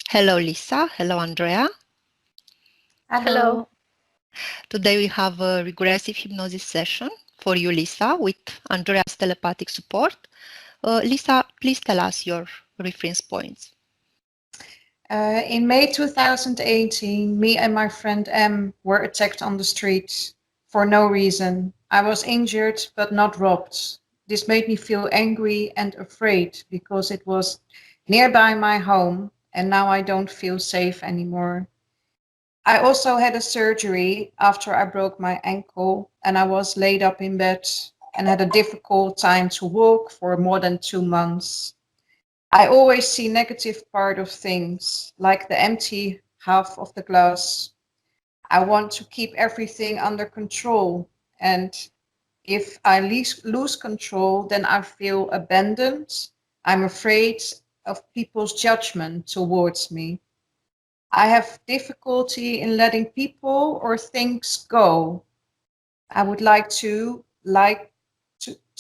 Hello, Lisa. Hello, Andrea. Hello. Today we have a regressive hypnosis session for you, Lisa, with Andrea's telepathic support. Lisa, please tell us your reference points. In May 2018, me and my friend M were attacked on the street for no reason. I was injured but not robbed. This made me feel angry and afraid because it was nearby my home and now I don't feel safe anymore. I also had a surgery after I broke my ankle and I was laid up in bed and had a difficult time to walk for more than 2 months. I always see negative part of things, like the empty half of the glass. I want to keep everything under control, and if I lose control, then I feel abandoned. I'm afraid of people's judgment towards me. I have difficulty in letting people or things go. I would like to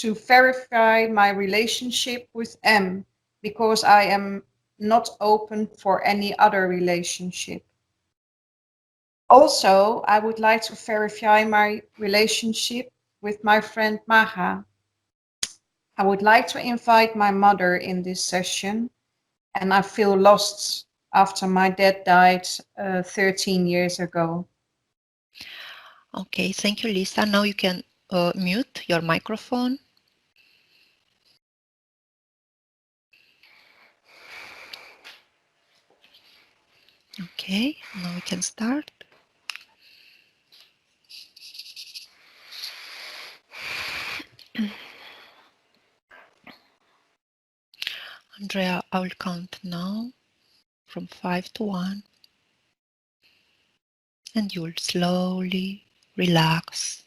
verify my relationship with M because I am not open for any other relationship. Also, I would like to verify my relationship with my friend Maha. I would like to invite my mother in this session, and I feel lost after my dad died 13 years ago. Okay, thank you, Lisa. Now you can mute your microphone. Okay, now we can start. Andrea, I will count now from 5 to 1, and you will slowly relax.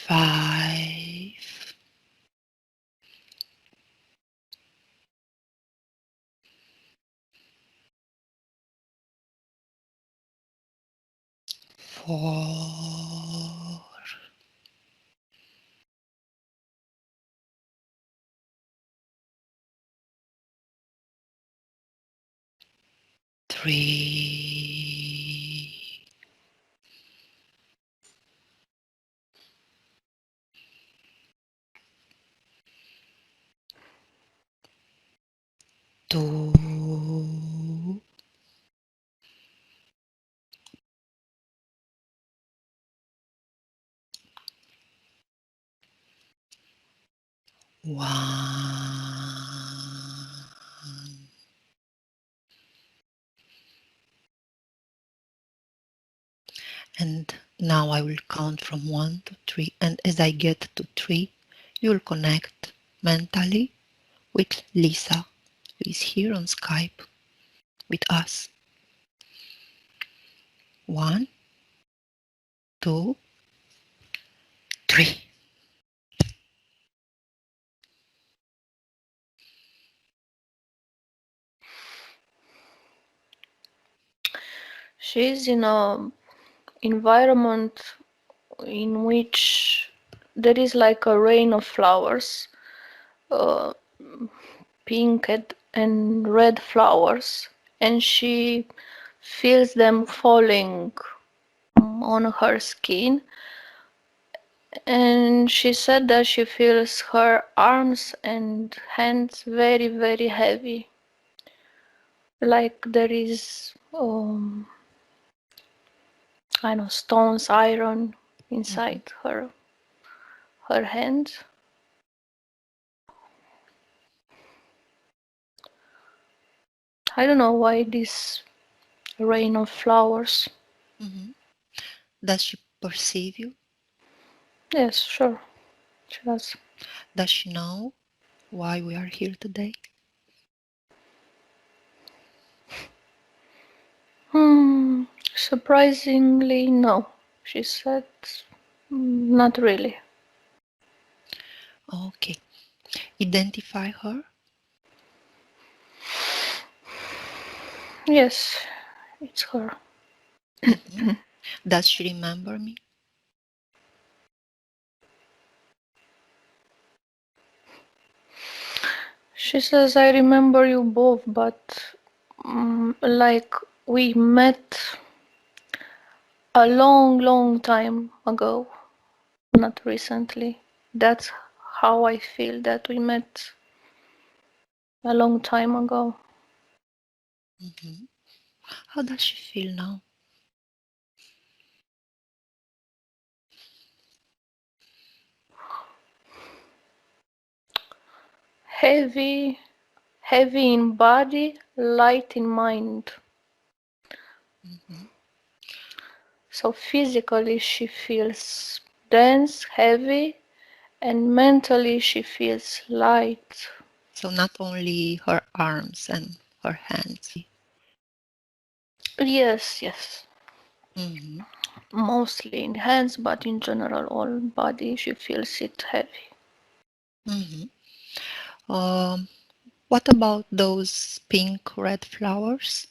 5, 4, 3, 2, 1. And now I will count from 1 to 3, and as I get to 3, you will connect mentally with Lisa, who is here on Skype with us. 1, 2, 3. She's in a environment in which there is like a rain of flowers, uh, pink and red flowers, and she feels them falling on her skin. And she said that she feels her arms and hands very, very heavy, like there is I know stones, iron inside her hand. I don't know why this rain of flowers. Does she perceive you? Yes, sure, she does. Does she know why we are here today? Surprisingly, no. She said, not really. Okay. Identify her. Yes, it's her. Does she remember me? She says, I remember you both, but like we met a long, long time ago, not recently. That's how I feel, that we met a long time ago. Mhm. How does she feel now? Heavy, heavy in body, light in mind. Mhm. So physically she feels dense, heavy, and mentally she feels light. So not only her arms and her hands. Yes, yes. Mhm. Mostly in hands, but in general, all body she feels it heavy. Mhm. Um, what about those pink red flowers?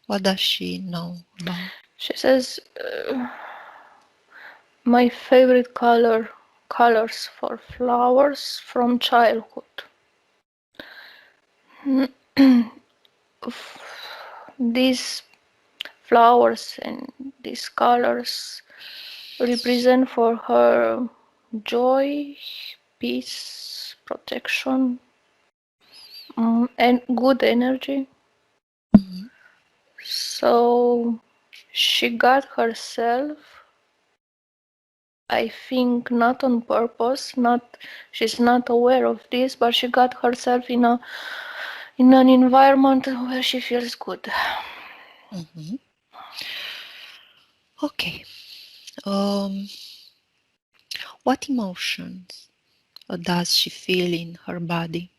What does she know about? She says, my favorite colors for flowers from childhood. These flowers and these colors represent for her joy, peace, protection, and good energy. Mhm. So she got herself, I think, not on purpose, not she's not aware of this, but she got herself in an environment where she feels good. Mhm. Okay. Um, what emotions does she feel in her body?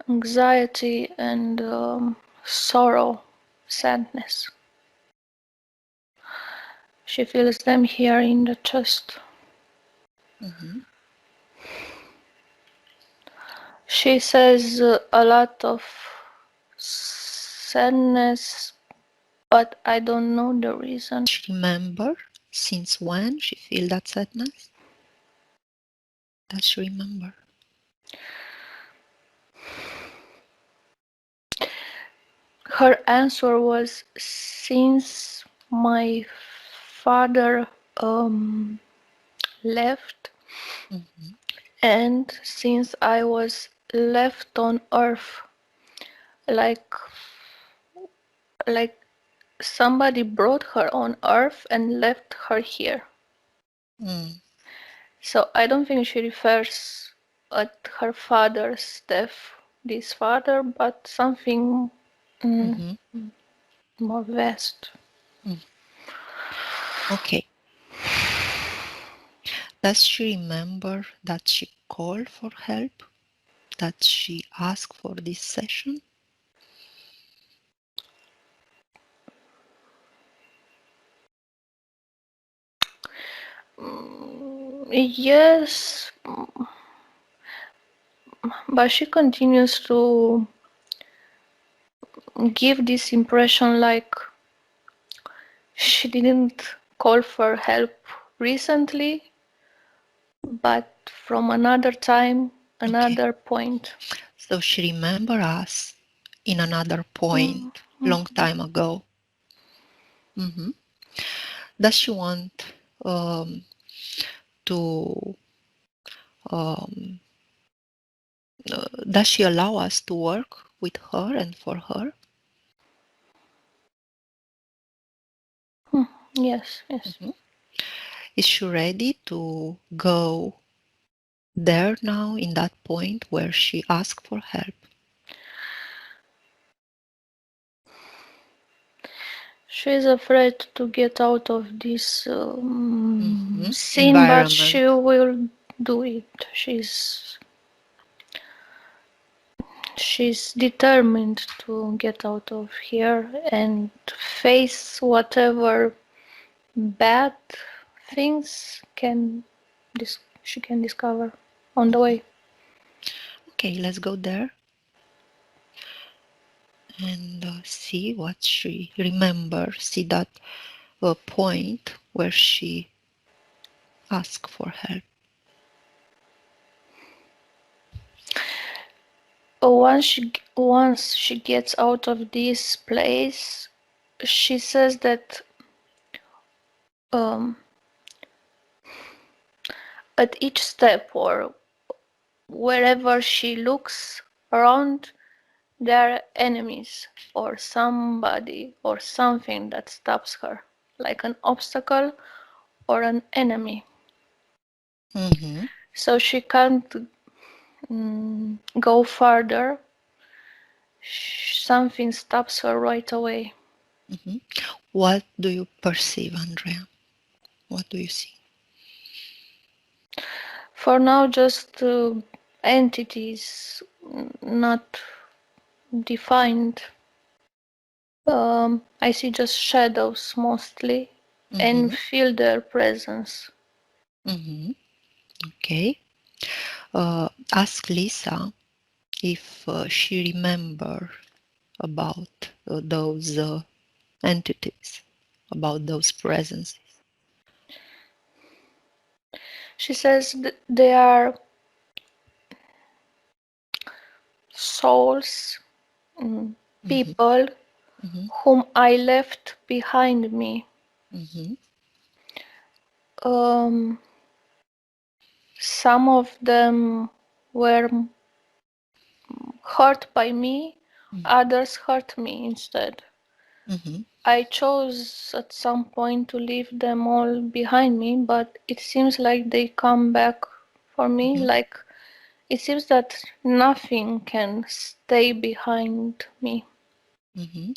Anxiety and sorrow, sadness. She feels them here in the chest. Mhm. She says a lot of sadness, but I don't know the reason. She remember since when she feel that sadness? Does she remember? Her answer was, since my father left, Mhm. and since I was left on earth, like like somebody brought her on earth and left her here. Mm. So I don't think she refers at her father's death, this father, but something Mhm. more vast. Mm. Okay. Does she remember that she called for help? That she asked for this session? Yes, but she continues to give this impression like she didn't call for help recently, but from another time, Okay. another point. So she remember us in another Mm, point, mm. long time ago. Mhm. Does she want um, to? Um, does she allow us to work with her and for her? Yes, yes. Mhm. Is she ready to go there now in that point where she asked for help? She's afraid to get out of this scene, but she Environment. will do it. She's determined to get out of here and face whatever bad things she can discover on the way. Okay, let's go there and see what she remembers. See that point where she asked for help. once she gets out of this place, she says that at each step or wherever she looks around, there are enemies or somebody or something that stops her, like an obstacle or an enemy. Mm-hmm. So she can't go further. Something stops her right away. Mm-hmm. What do you perceive, Andrea? What do you see? For now, just entities not defined. I see just shadows mostly and Mm-hmm. feel their presence. Mm-hmm. Okay. Ask Lisa if she remember about those entities, about those presences. She says they are souls, people Mm-hmm. whom I left behind me. Mm-hmm. Some of them were hurt by me, others hurt me instead. Mm-hmm. I chose at some point to leave them all behind me, but it seems like they come back for me. Mm-hmm. Like it seems that nothing can stay behind me. Mm-hmm.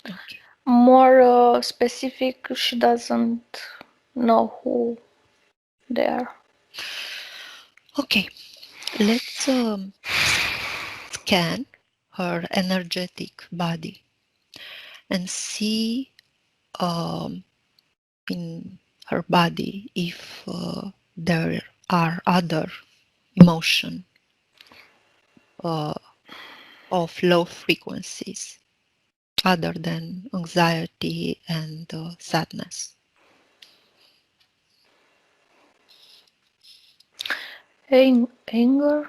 Okay. More specific, she doesn't know who they are. Okay. Let's scan her energetic body and see in her body if there are other emotion uh, of low frequencies other than anxiety and sadness. Anger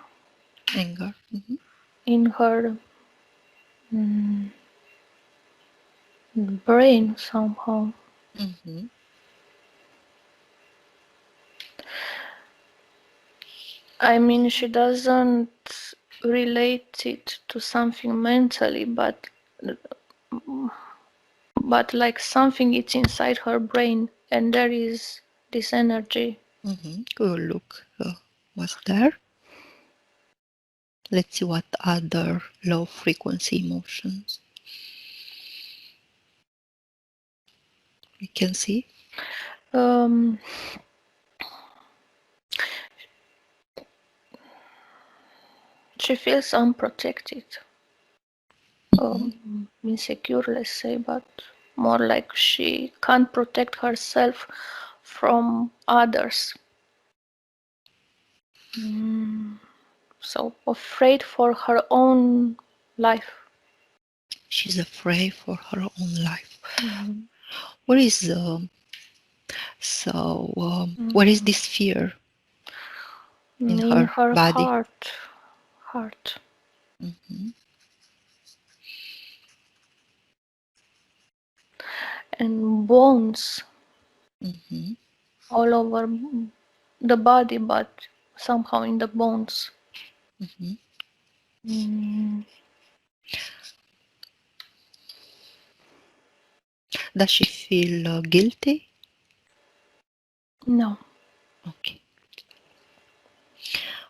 Anger. Mm-hmm. in her brain somehow. Mm-hmm. I mean, she doesn't relate it to something mentally, but like something it's inside her brain, and there is this energy. Mm-hmm. We'll look what's there. Let's see what other low frequency emotions we can see. Um, she feels unprotected, insecure, let's say, but more like she can't protect herself from others. So afraid for her own life. She's afraid for her own life. What is what is this fear in In her her body? heart. Mm-hmm. And bones Mm-hmm. all over the body, but somehow in the bones. Mm-hmm. Mm, Does she feel guilty? no. Okay.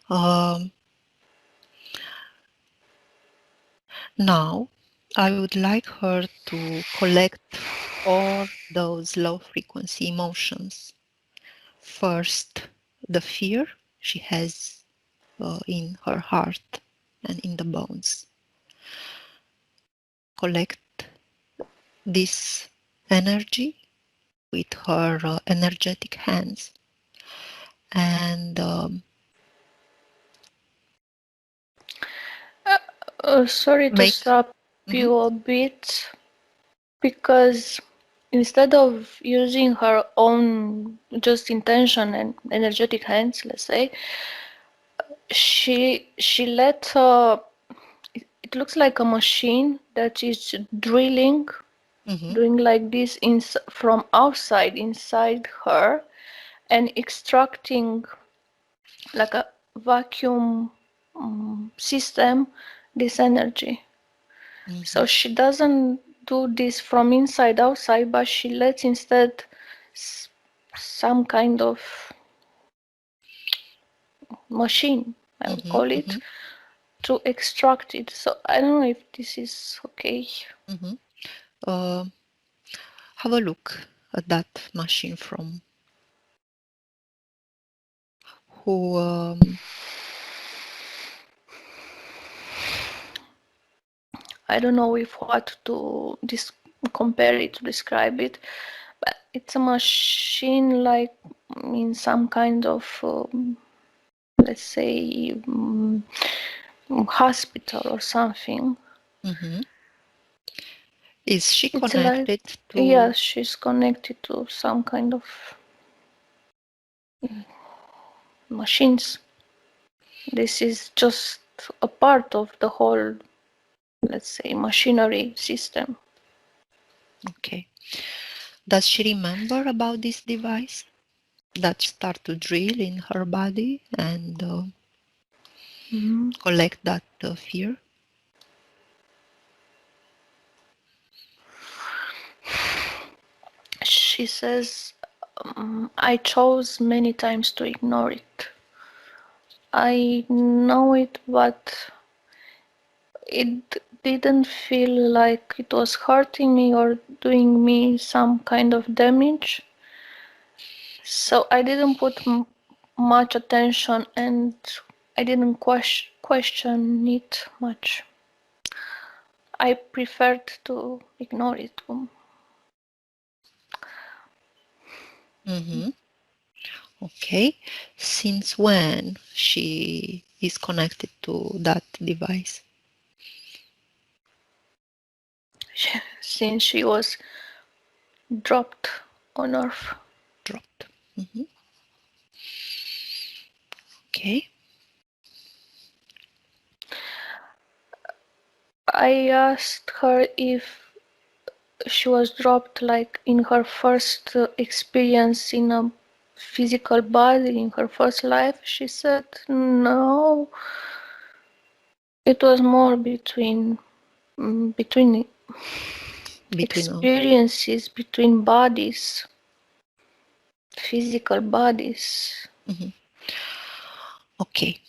Um, Now, I would like her to collect all those low frequency emotions. First, the fear she has in her heart and in the bones. Collect this energy with her energetic hands and Sorry to make. stop Mhm. you a bit because instead of using her own just intention and energetic hands, let's say, she let it looks like a machine that is drilling, doing like this from outside inside her, and extracting like a vacuum system this energy. So she doesn't do this from inside outside, but she lets instead some kind of machine, I would call it, to extract it. So I don't know if this is okay. Have a look at that machine from who I don't know if what to compare it to describe it, but it's a machine like in some kind of let's say hospital or something. Is she It's connected like, to? yes, she's connected to some kind of machines. This is just a part of the whole, let's say, machinery system. Okay. Does she remember about this device that start to drill in her body and collect that fear? She says, I chose many times to ignore it. I know it, but it didn't feel like it was hurting me or doing me some kind of damage. So I didn't put much attention and I didn't question it much. I preferred to ignore it. Okay. Since when she is connected to that device? Since she was dropped on Earth. Dropped. Okay. I asked her if she was dropped like in her first experience in a physical body, in her first life. She said no. It was more between experiences, between bodies, physical bodies. Okay.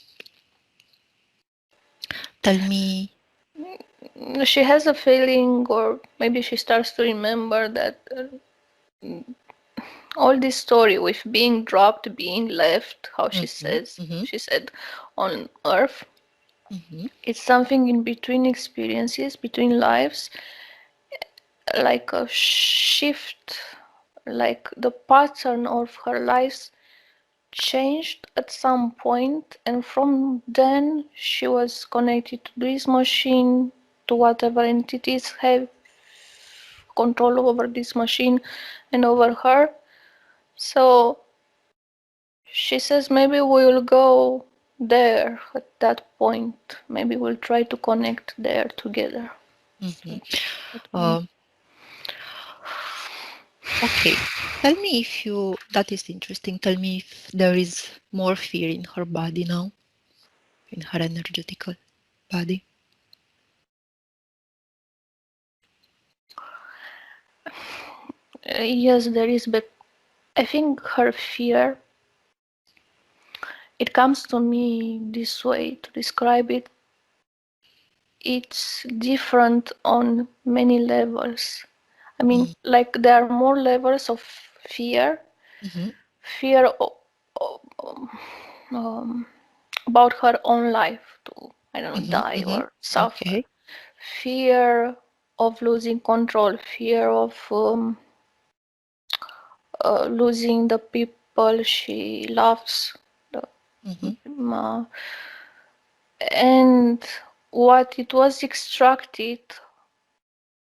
Tell me. She has a feeling, or maybe she starts to remember that all this story with being dropped, being left, how she says, she said, on Earth, it's something in between experiences, between lives, like a shift, like the pattern of her lives changed at some point, and from then she was connected to this machine, to whatever entities have control over this machine and over her. So she says maybe we'll go there at that point. Maybe we'll try to connect there together. Okay. Tell me if you, that is interesting. Tell me if there is more fear in her body now, in her energetical body. Yes, there is, but I think her fear, it comes to me this way to describe it. It's different on many levels. I mean, like there are more levels of fear. Fear about her own life to, I don't know, die or suffer. Okay. Fear of losing control. Fear of losing the people she loves. And what it was extracted,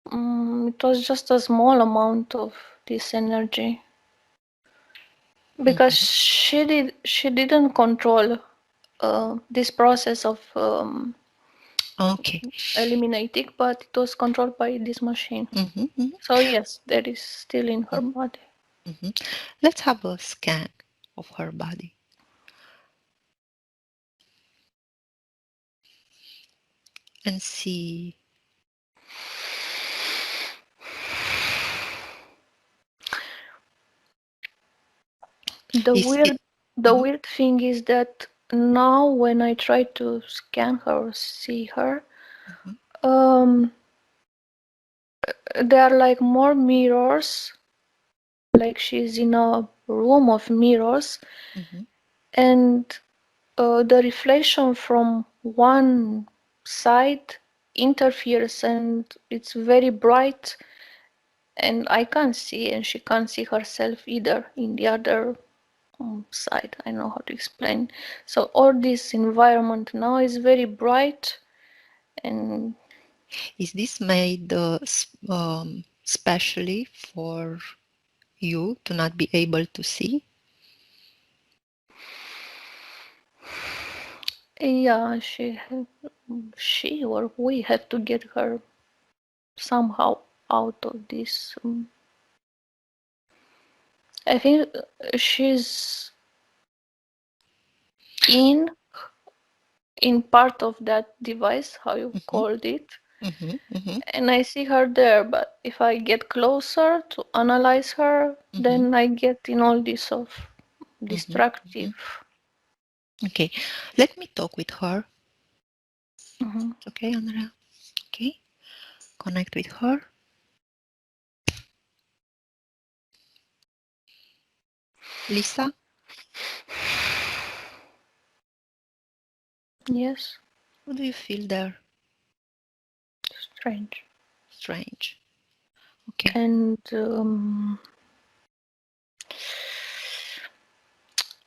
it was just a small amount of this energy. Because she didn't control this process of Okay. eliminating, but it was controlled by this machine. So yes, that is still in her body. Let's have a scan of her body. And see. The weird thing is that now when I try to scan her or see her, there are like more mirrors, like she's in a room of mirrors, and the reflection from one side interferes and it's very bright, and I can't see, and she can't see herself either in the other side. I don't know how to explain. So all this environment now is very bright. And is this made specially for you to not be able to see? yeah, she or we have to get her somehow out of this. I think she's in part of that device, how you called it. And I see her there, but if I get closer to analyze her, then I get in all this of destructive. Okay, let me talk with her. Okay, Andrea. Okay, connect with her. Lisa? Yes. What do you feel there? Strange. Strange. Okay. And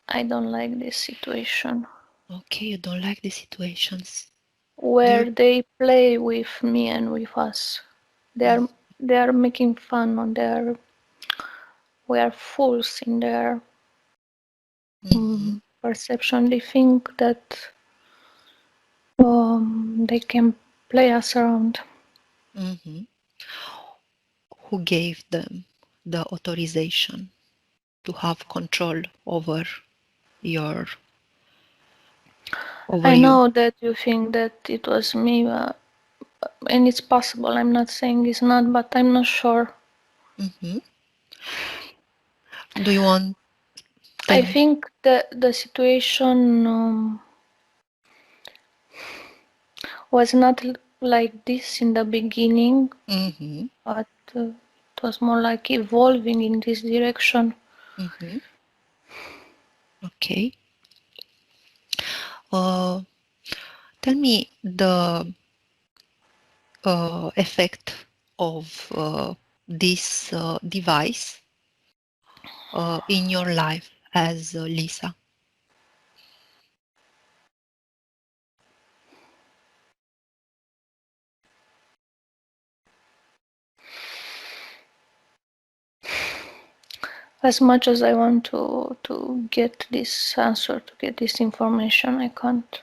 I don't like this situation. Okay, you don't like the situations where they play with me and with us. They are making fun on their. We are fools in their perception. They think that they can play us around. Who gave them the authorization to have control over your I know that you think that it was me, and it's possible. I'm not saying it's not, but I'm not sure. Do you want? I think that the situation was not like this in the beginning, but it was more like evolving in this direction. Okay. Tell me the effect of this device in your life as Lisa. As much as I want to get this answer, to get this information, I can't.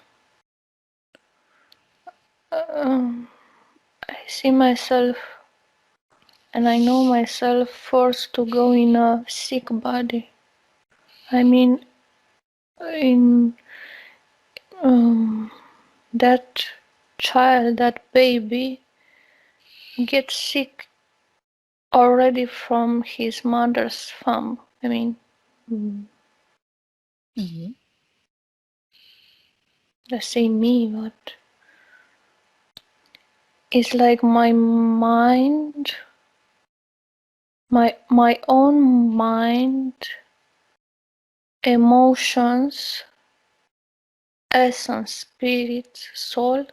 I see myself, and I know myself forced to go in a sick body. I mean, in that child, that baby, gets sick already from his mother's farm. I mean, let's say me, but it's like my mind, my own mind, emotions, essence, spirit, soul,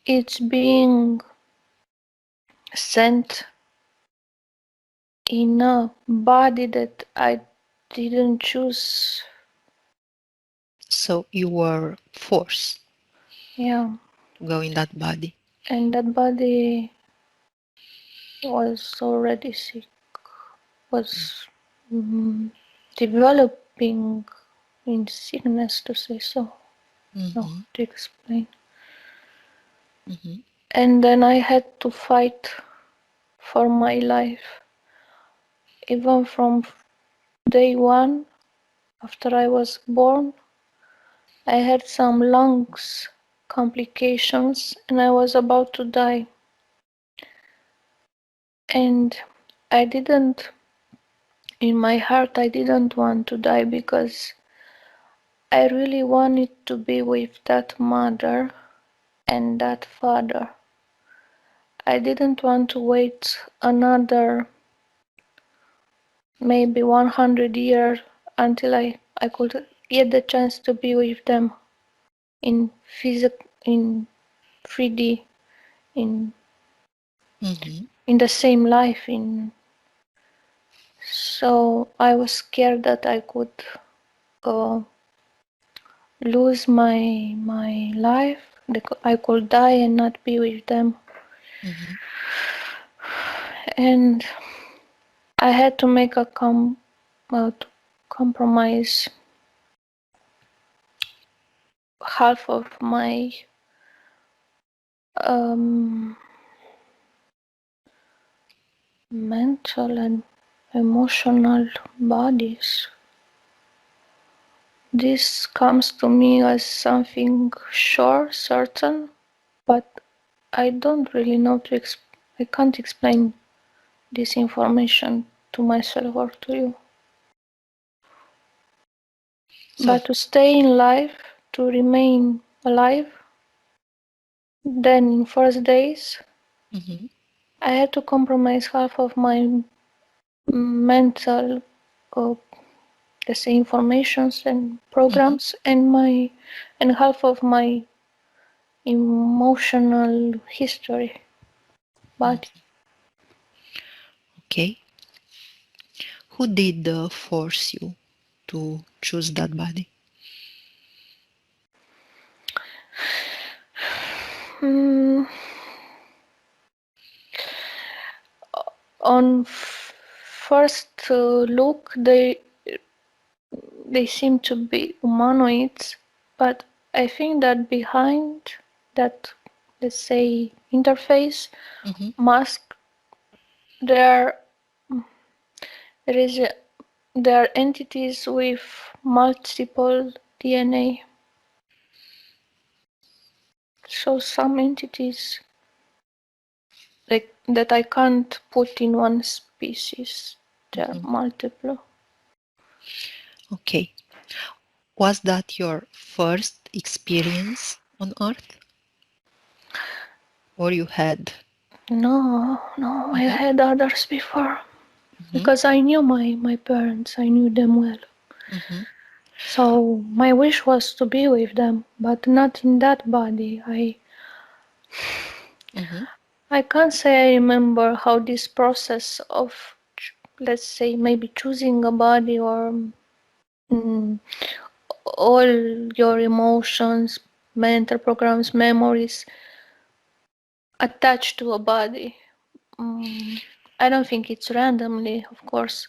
it's being sent in a body that I didn't choose. So you were forced to go in that body. And that body was already sick, was developing in sickness, to say so. No, to explain. And then I had to fight for my life. Even from day one, after I was born, I had some lungs complications and I was about to die. And I didn't, in my heart, I didn't want to die because I really wanted to be with that mother and that father. I didn't want to wait another maybe 100 years until I could get the chance to be with them in physic, in 3D, in the same life. So I was scared that I could lose my life. I could die and not be with them. And I had to make a compromise. Half of my mental and emotional bodies. This comes to me as something sure, certain, but I don't really know I can't explain this information to myself or to you. But to stay in life, to remain alive, then in first days, I had to compromise half of my mental, let's say, informations and programs, and half of my emotional history. Body. Okay. Who did force you to choose that body? On first look, they seem to be humanoids, but I think that behind that, let's say, interface mask, there are entities with multiple DNA. So some entities like that I can't put in one species. There are multiple. Okay. Was that your first experience on Earth? Or you had? No, I had others before. Because I knew my parents, I knew them well. So my wish was to be with them, but not in that body. I can't say I remember how this process of, let's say, maybe choosing a body or all your emotions, mental programs, memories attached to a body. I don't think it's randomly, of course.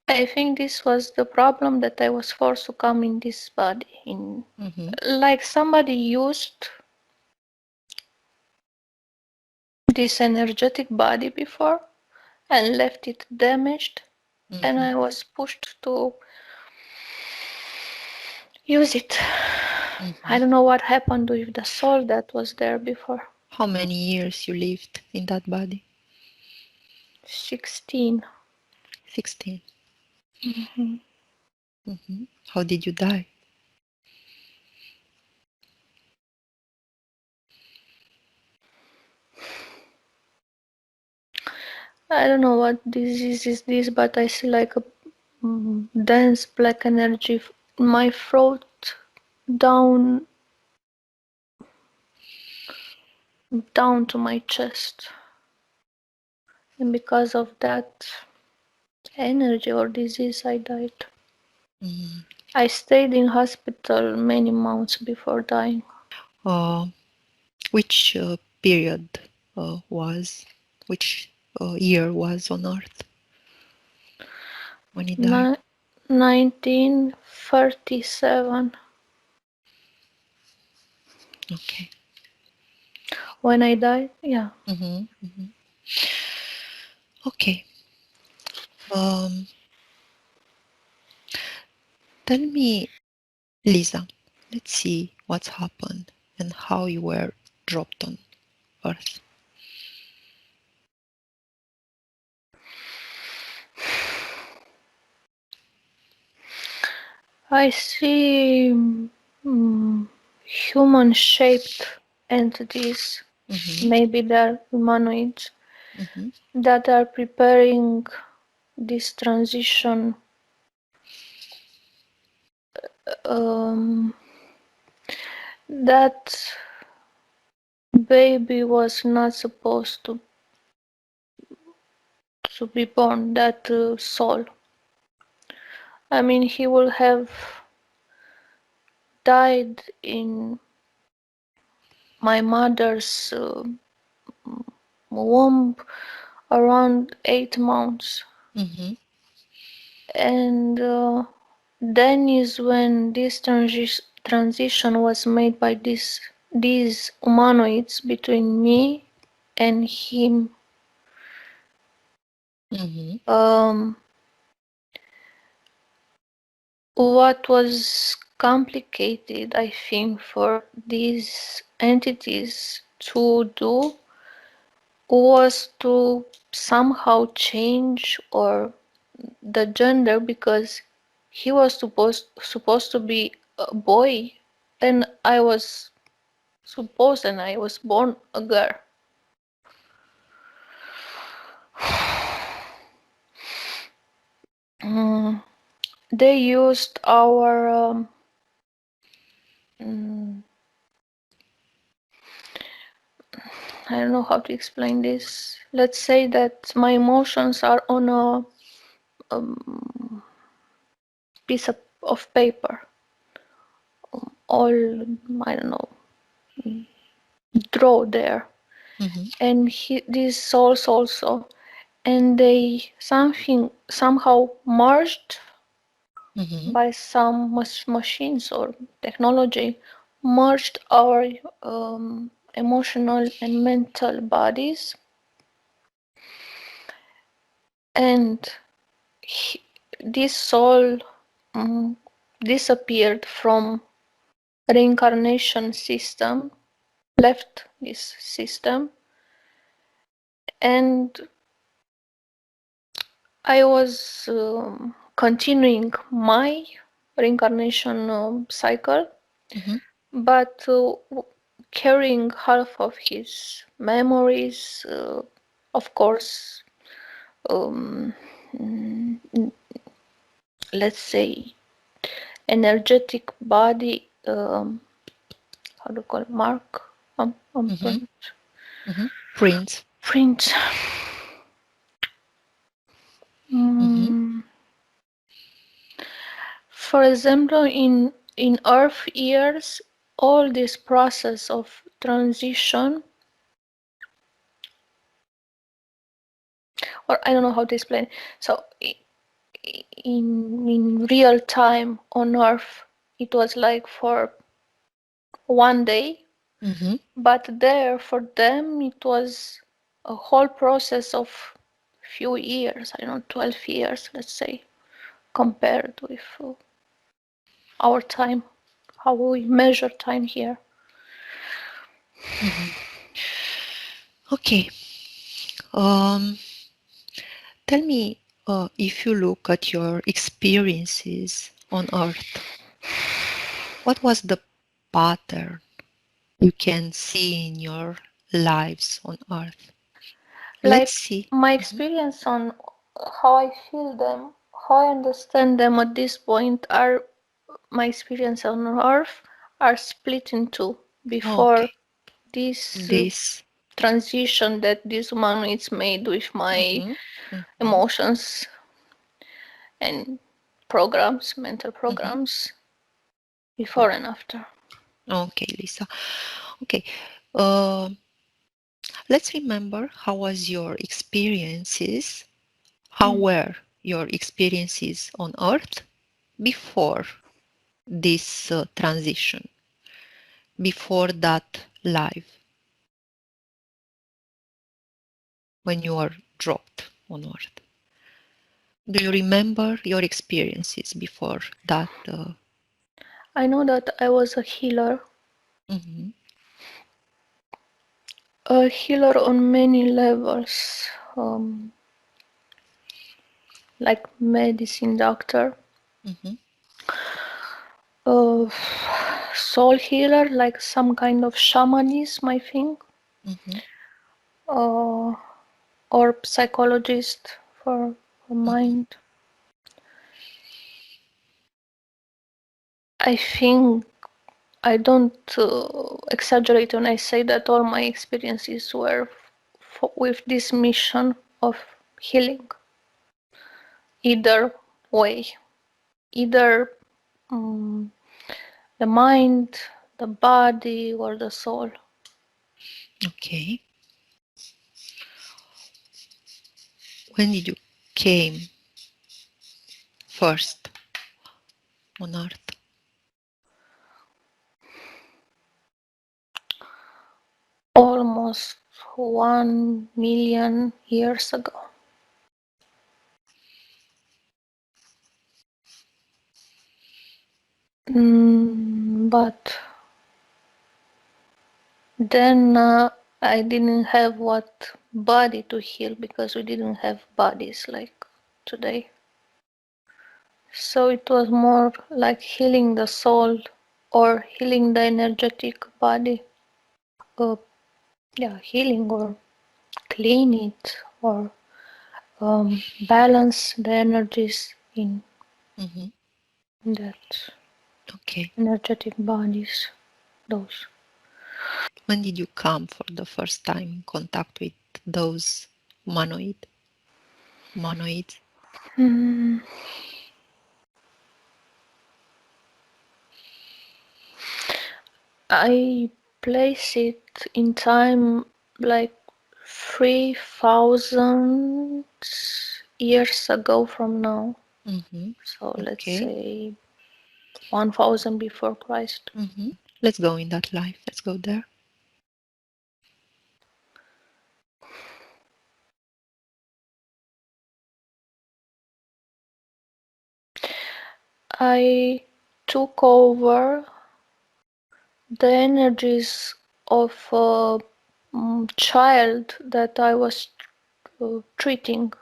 I think this was the problem, that I was forced to come in this body, like somebody used this energetic body before and left it damaged, and I was pushed to use it. I don't know what happened with the soul that was there before. How many years you lived in that body? 16. 16. How did you die? I don't know what disease is this, but I see like a dense black energy in my throat, down to my chest. And because of that energy or disease, I died. I stayed in hospital many months before dying. Which period was which year was on Earth when he died? 1937. Okay. When I died, yeah. Okay. Tell me, Lisa, let's see what's happened and how you were dropped on Earth. I see human-shaped entities, maybe they're humanoids, that are preparing this transition. That baby was not supposed to be born, that soul. I mean, he will have died in my mother's womb around 8 months. And then is when this transition was made by these humanoids between me and him. What was complicated, I think, for these entities to do was to somehow change or the gender, because he was supposed to be a boy, and I was born a girl. They used our I don't know how to explain this. Let's say that my emotions are on a piece of paper. All, I don't know, draw there. And these souls also. And they somehow merged by some machines or technology, merged our emotional and mental bodies, and this soul disappeared from reincarnation system, left this system, and I was continuing my reincarnation cycle, but carrying half of his memories, of course, let's say, energetic body, how do you call it, mark? Prints. Print. For example, in Earth years, all this process of transition, or I don't know how to explain. So in real time on Earth, it was like for one day, but there for them it was a whole process of few years. I don't know, 12 years, let's say, compared with our time, how we measure time here. Okay. Tell me, if you look at your experiences on Earth, what was the pattern you can see in your lives on Earth? Let's see. My experience on how I feel them, how I understand them at this point, are my experience on Earth are split in two. Before this transition that this humanoids made with my emotions and programs, mental programs, before and after. Okay, Lisa. Okay. let's remember how was your experiences, how were your experiences on Earth before this transition, before that life, when you were dropped on Earth. Do you remember your experiences before that? I know that I was a healer on many levels, like medicine doctor, soul healer, like some kind of shamanism, I think, or psychologist for mind. I think I don't exaggerate when I say that all my experiences were with this mission of healing. Either way, either the mind, the body, or the soul. Okay. When did you came first on Earth? Almost 1,000,000 years ago. But then I didn't have what body to heal because we didn't have bodies like today. So it was more like healing the soul or healing the energetic body. Healing or clean it or balance the energies in that energetic bodies. Those. When did you come for the first time in contact with those humanoids? I place it in time like 3,000 years ago from now. So let's say 1,000 before Christ. Let's go in that life. Let's go there. I took over the energies of a child that I was treating.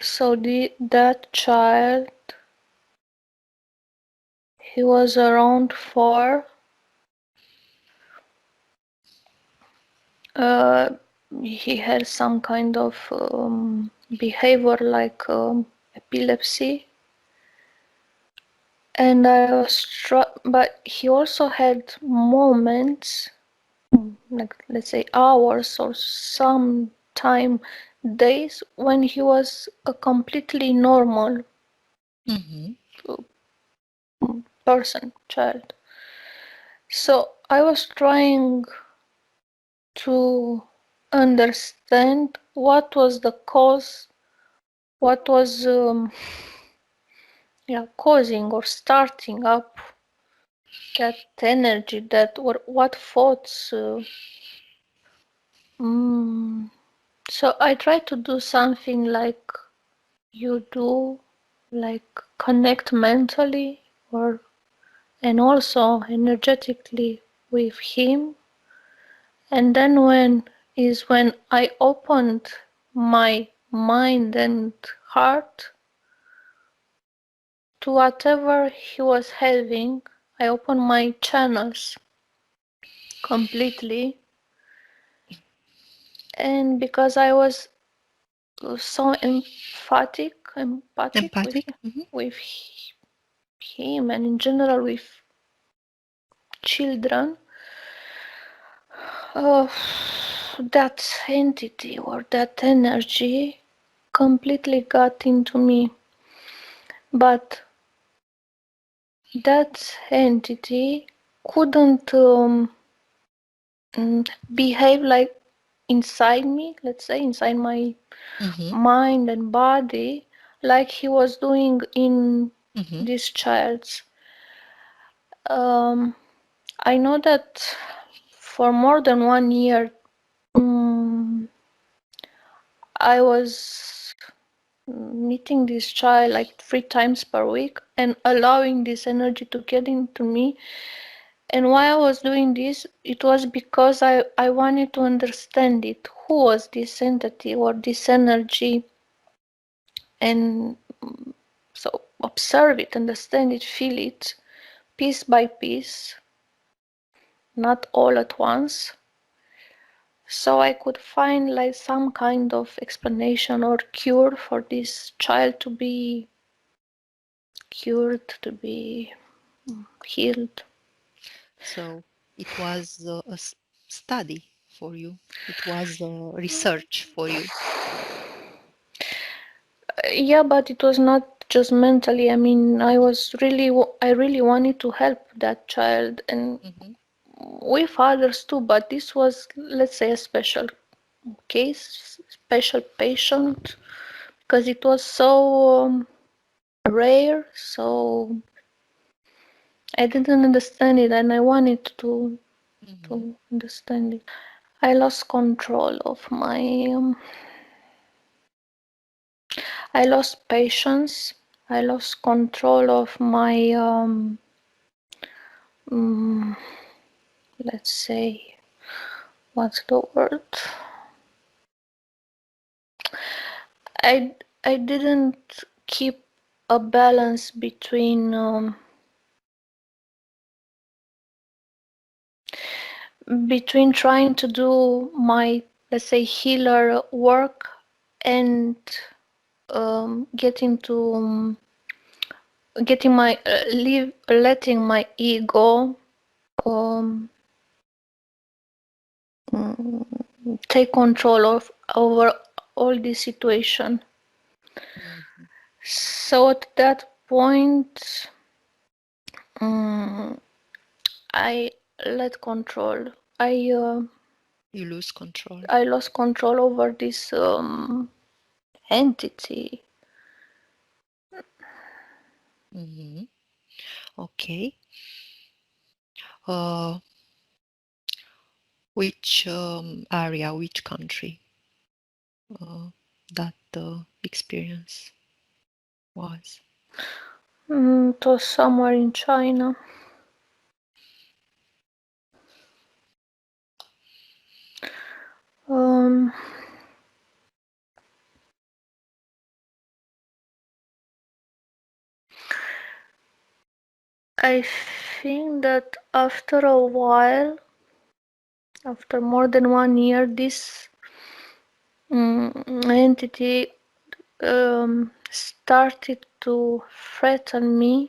So that child, he was around 4. He had some kind of behavior like epilepsy, and I was but he also had moments, like let's say hours or some time, days when he was a completely normal person, child. So I was trying to understand what was the cause, what was causing or starting up that energy, that or what thoughts. So I try to do something like you do, like connect mentally or and also energetically with him. And then when I opened my mind and heart to whatever he was having, I opened my channels completely. And because I was so empathic with him and in general with children, that entity or that energy completely got into me. But that entity couldn't behave like inside me, let's say, inside my mind and body, like he was doing in this child's. I know that for more than 1 year, I was meeting this child like 3 times per week and allowing this energy to get into me. And why I was doing this, it was because I wanted to understand it. Who was this entity or this energy? And so observe it, understand it, feel it, piece by piece, not all at once. So I could find like some kind of explanation or cure for this child to be cured, to be healed. So it was a study for you. It was research for you. Yeah, but it was not just mentally. I mean, I really wanted to help that child and with others too. But this was, let's say, a special case, special patient, because it was so rare. So I didn't understand it, and I wanted to understand it. I lost control of my. I lost patience. I lost control of my. Let's say, what's the word? I I didn't keep a balance between trying to do my, let's say, healer work and getting my letting my ego um, take control of over all this situation. So at that point, I let control. You lose control. I lost control over this entity. Okay. Which area, which country that experience was? It was somewhere in China. I think that after a while, after more than 1 year, this entity started to threaten me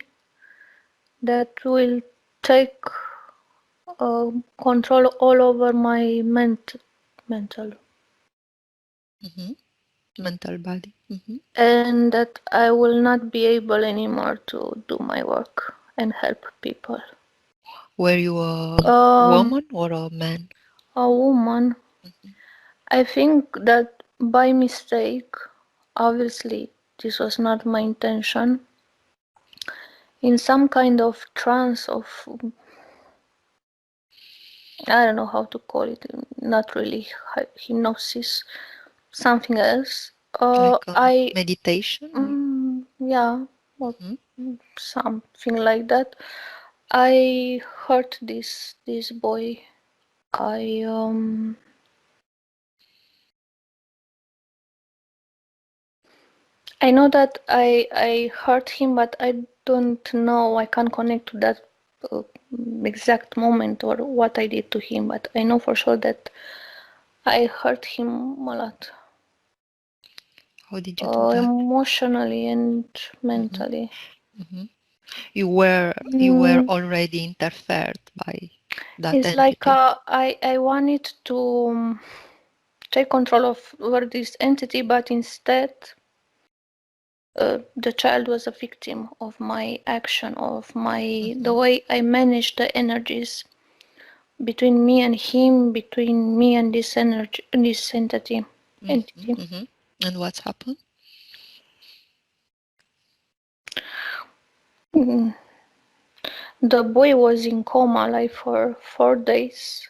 that will take control all over my mental, Mental body. and that I will not be able anymore to do my work and help people. Were you a woman or a man? A woman. I think that by mistake, obviously this was not my intention, in some kind of trance of, I don't know how to call it, not really hypnosis, something else. Like I meditation? yeah, or something like that. I hurt this boy. I know that I hurt him, but I don't know. I can't connect to that uh, exact moment or what I did to him. But I know for sure that I hurt him a lot. How did you do that? Emotionally and mentally. You were already interfered by that It's entity. like I wanted to take control over this entity, but instead the child was a victim of my action, of my the way I managed the energies, between me and him, between me and this energy, this entity. And what's happened? Mm. The boy was in coma like for 4 days.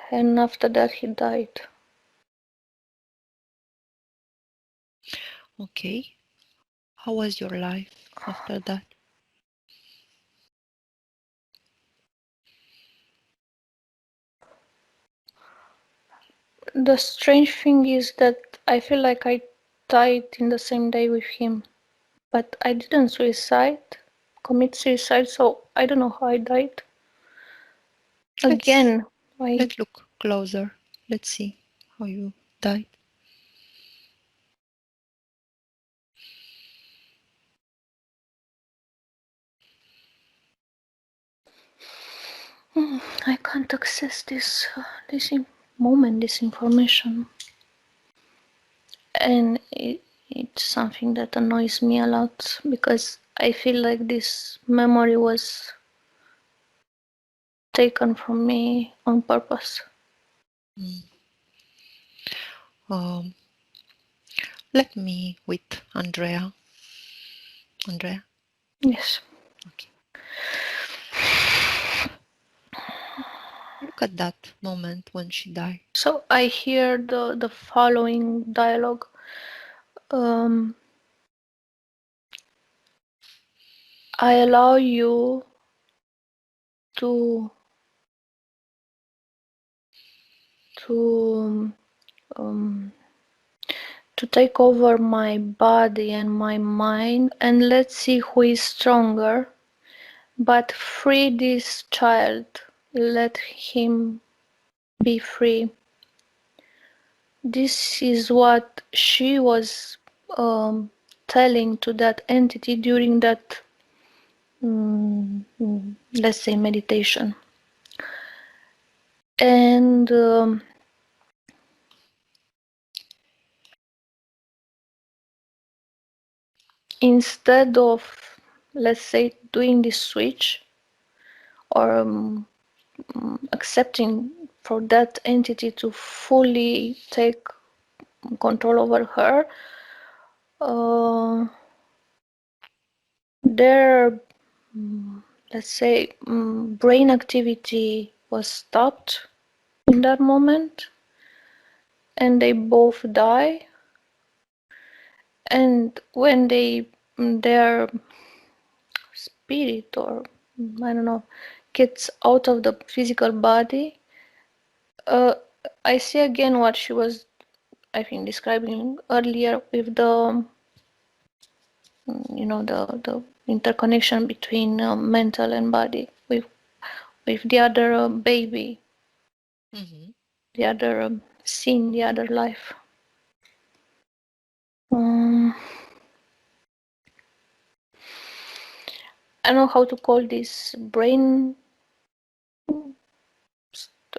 And after that he died. Okay. How was your life after that? The strange thing is that I feel like I died in the same day with him. But I didn't commit suicide, so I don't know how I died. Again, Let's look closer. Let's see how you died. I can't access this moment, this information, and it's something that annoys me a lot because I feel like this memory was taken from me on purpose. Let me with Andrea. Andrea? Yes. Okay. Look at that moment when she died. So I hear the following dialogue. I allow you to to um, to take over my body and my mind, and let's see who is stronger. But free this child, let him be free. This is what she was telling to that entity during that, let's say, meditation. And instead of, let's say, doing this switch or accepting for that entity to fully take control over her, their, let's say, brain activity was stopped in that moment, and they both die. And when their spirit, or I don't know, gets out of the physical body, I see again what she was, I think, describing earlier with the, the interconnection between mental and body with the other baby, the other scene, the other life. I don't know how to call this brain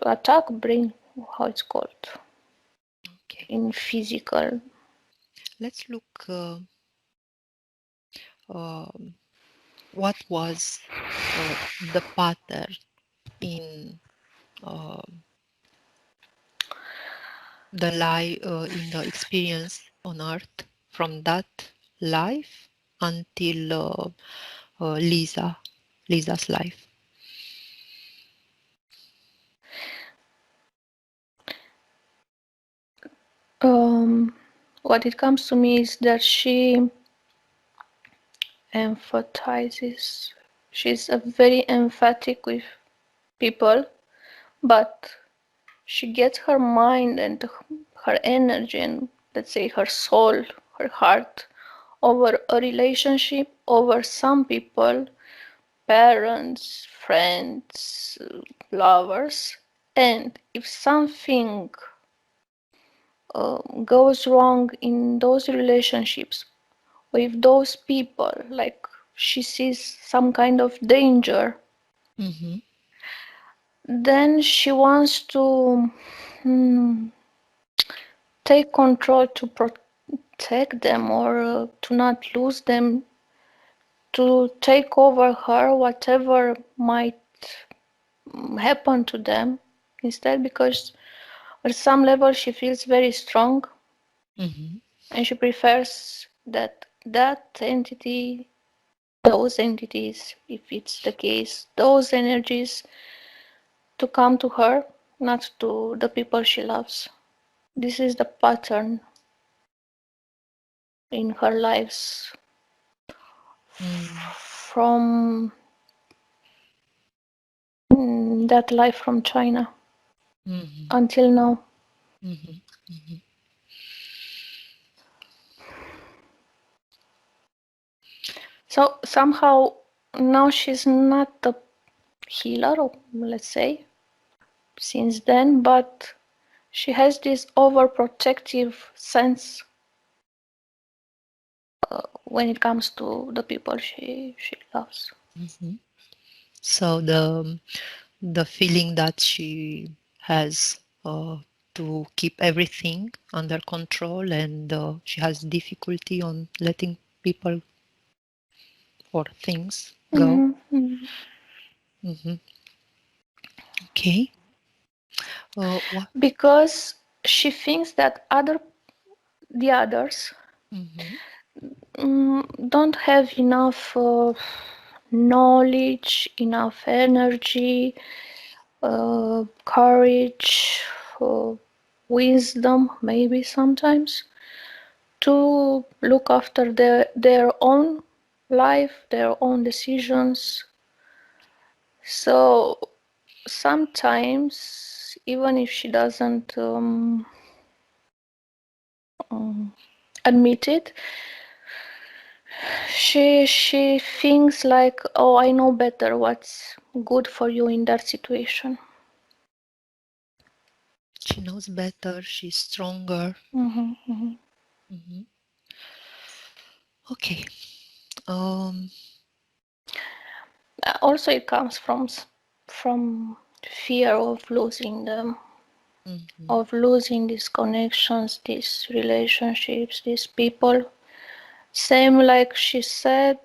attack, brain, how it's called in physical. Let's look what was the pattern in the life, in the experience on Earth from that life until Lisa's life. What it comes to me is that she empathizes. She's a very emphatic with people, but she gets her mind and her energy and, let's say, her soul, her heart over a relationship, over some people, parents, friends, lovers. And if something goes wrong in those relationships with those people, like she sees some kind of danger, then she wants to take control to protect them, or to not lose them, to take over her whatever might happen to them instead, because at some level she feels very strong and she prefers that entity, those entities, if it's the case, those energies to come to her, not to the people she loves. This is the pattern in her lives from that life from China until now. So somehow now she's not a healer, let's say, since then, but she has this overprotective sense when it comes to the people she loves. So the feeling that she has to keep everything under control, and she has difficulty on letting people or things go. Okay. What? Because she thinks that the others don't have enough knowledge, enough energy, courage, wisdom, maybe sometimes, to look after their own life, their own decisions. So sometimes, even if she doesn't admit it, she thinks like, oh, I know better what's good for you in that situation. She knows better. She's stronger. Okay. Also, it comes from fear of losing them, of losing these connections, these relationships, these people. Same like she said.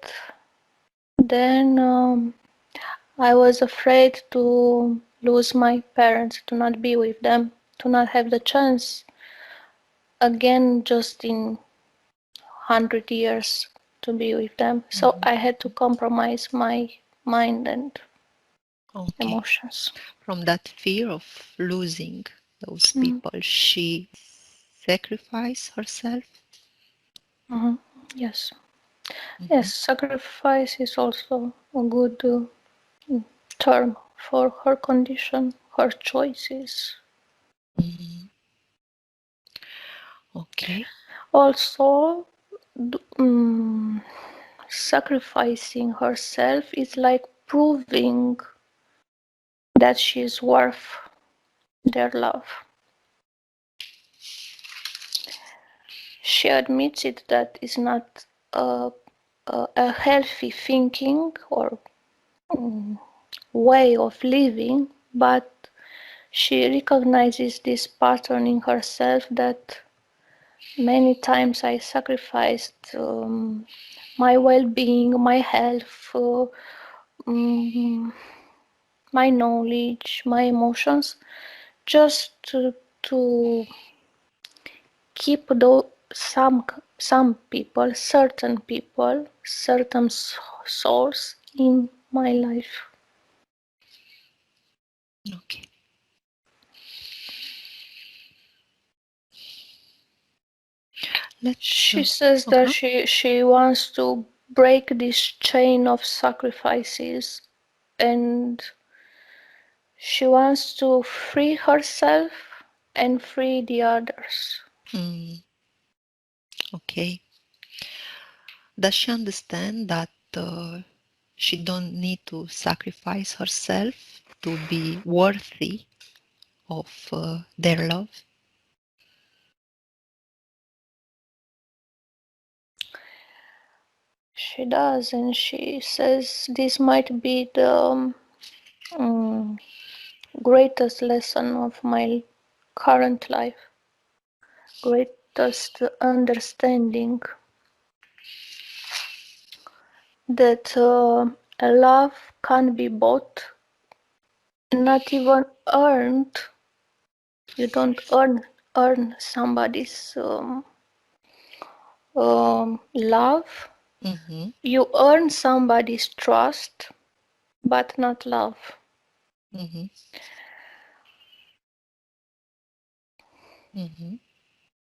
Then I was afraid to lose my parents, to not be with them, to not have the chance again just in 100 years to be with them. So I had to compromise my mind and emotions. From that fear of losing those people, she sacrificed herself. Yes. Yes, sacrifice is also a good term for her condition, her choices. Okay. Also, sacrificing herself is like proving that she is worth their love. She admits it that is not a healthy thinking or way of living, but she recognizes this pattern in herself that many times I sacrificed my well-being, my health, my knowledge, my emotions, just to keep some people, certain souls in my life. Okay. She says that she wants to break this chain of sacrifices, and she wants to free herself and free the others. Okay. Does she understand that she don't need to sacrifice herself to be worthy of their love? She does, and she says this might be the greatest lesson of my current life, greatest understanding. that a love can't be bought, not even earned. You don't earn somebody's love. Mm-hmm. You earn somebody's trust, but not love. Mm-hmm. Mm-hmm.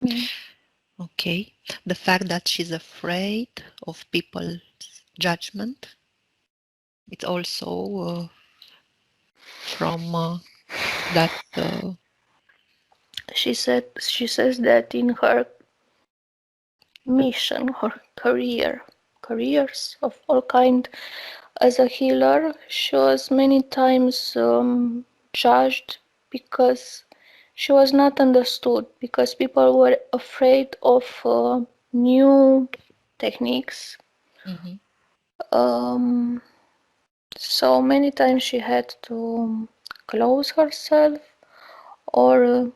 Mm. Okay. The fact that she's afraid of people's judgment, it's also from that. She says that in her mission or careers of all kind as a healer, she was many times judged because she was not understood, because people were afraid of new techniques. Mm-hmm. Um, so many times she had to close herself, or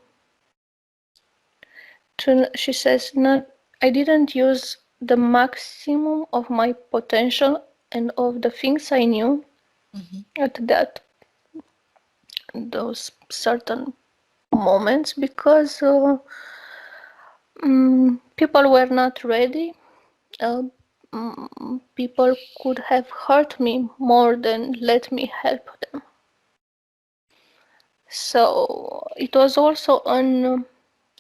she says, not, I didn't use the maximum of my potential and of the things I knew Mm-hmm. at those certain moments, because people were not ready. Uh, People could have hurt me more than let me help them. So it was also an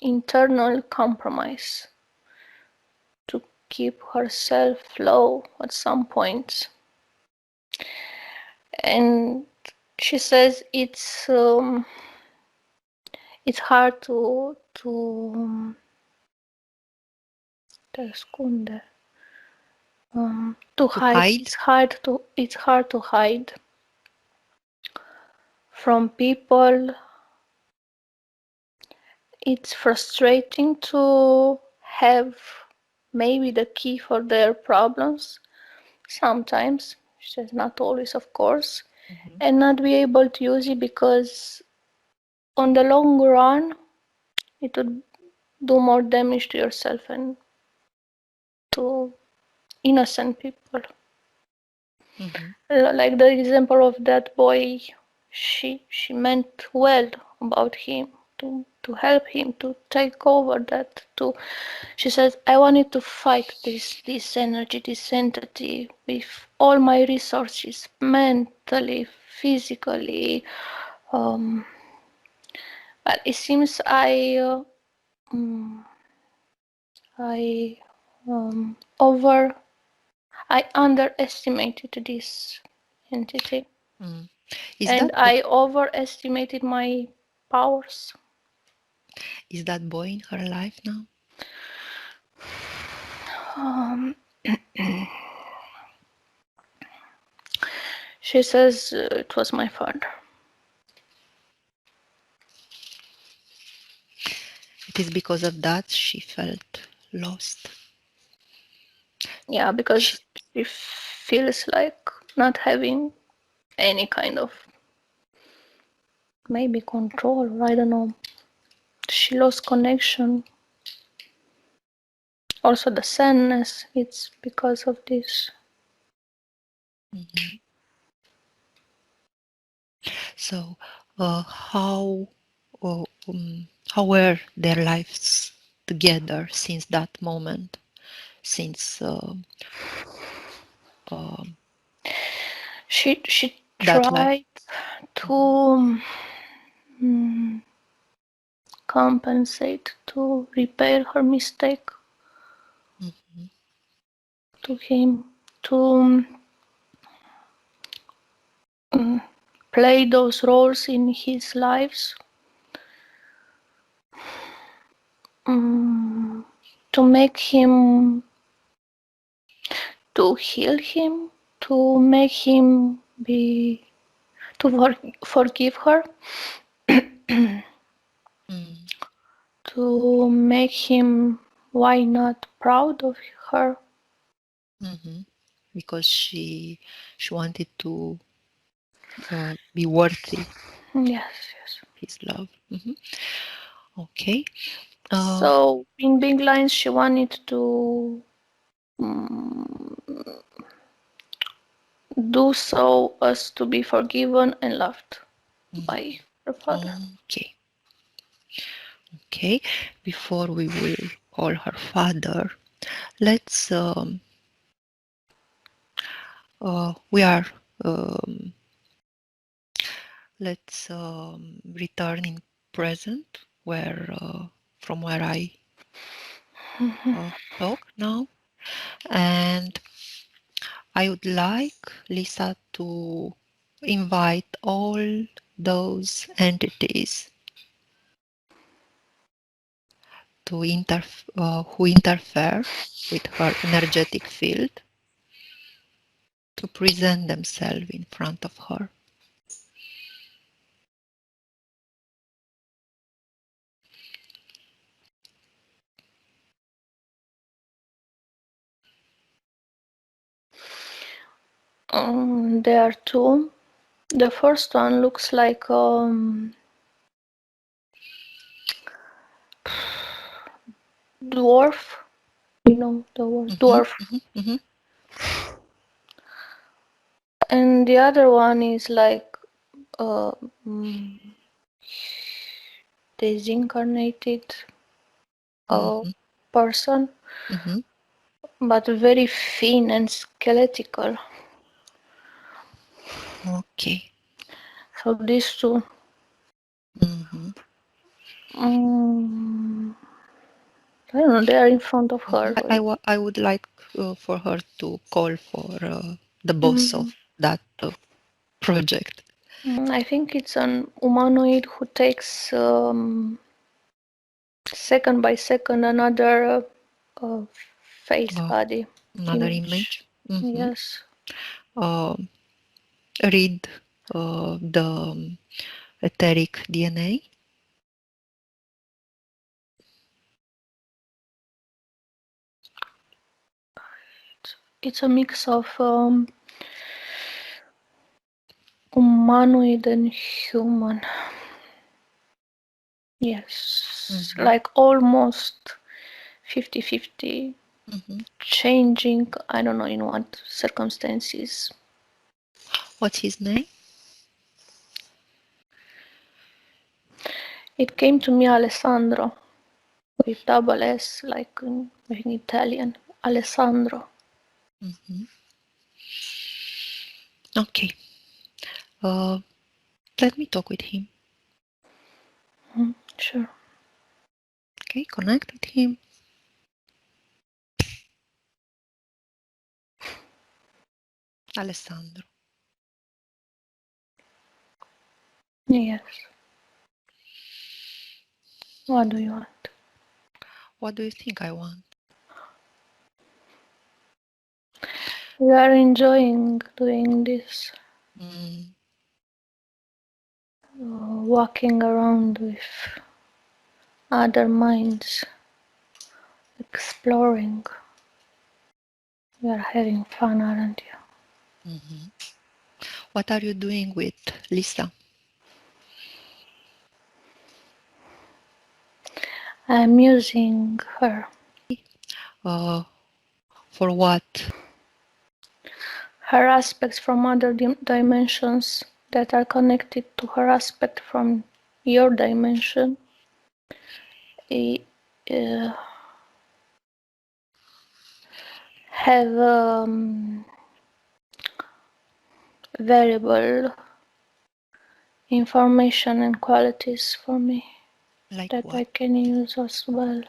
internal compromise to keep herself low at some points. And she says it's hard to To hide. hide. It's hard to hide from people. It's frustrating to have maybe the key for their problems sometimes. She says not always, of course, Mm-hmm. and not be able to use it because on the long run it would do more damage to yourself and to innocent people. Mm-hmm. Like the example of that boy, she meant well about him, to help him, to take over that. To She says, I wanted to fight this energy, this entity with all my resources, mentally, physically. Um, but it seems I over I underestimated this entity, Mm. Is and that I overestimated my powers. is that boy in her life now? Um, she says it was my father. It is because of that she felt lost. Yeah, She, because she feels like not having any kind of maybe control. I don't know. She lost connection. Also, the sadness. It's because of this. Mhm. So, uh, how were their lives together since that moment? Since um She that life? tried to compensate, to repair her mistake Mm-hmm. to him, to play those roles in his lives, um, to make him, to heal him, to make him be, to forgive her, Mm. to make him, why not, proud of her. Mm-hmm. Because she wanted to be worthy Yes, yes. his love. Mm-hmm. Okay. Uh, So in big lines, she wanted to um, do so as to be forgiven and loved by her father. Okay. Okay. Before we will call her father, let's we are let's return in present where from where I talk now, and I would like Lisa to invite all those entities to who interfere with her energetic field to present themselves in front of her. There are two. The first one looks like dwarf. You know the word dwarf. And the other one is like desincarnated person, but very thin and skeletal. Okay. So these two. I don't know, they are in front of her. I would like for her to call for the boss of that project. I think it's an humanoid who takes second by second another face body. Another image. Yes. Read the etheric DNA. It's a mix of humanoid and human. Yes, like almost 50-50, changing, I don't know in what circumstances. What's his name? It came to me Alessandro, with double S, like in Italian, Alessandro. Okay. Let me talk with him. Sure. Okay, connect with him. Alessandro. Yes. What do you want? What do you think I want? We are enjoying doing this. Walking around with other minds, exploring. We are having fun, aren't you? What are you doing with Lisa? I'm using her. For what? Her aspects from other dimensions that are connected to her aspect from your dimension. Have variable information and qualities for me Like that what? I can use as well.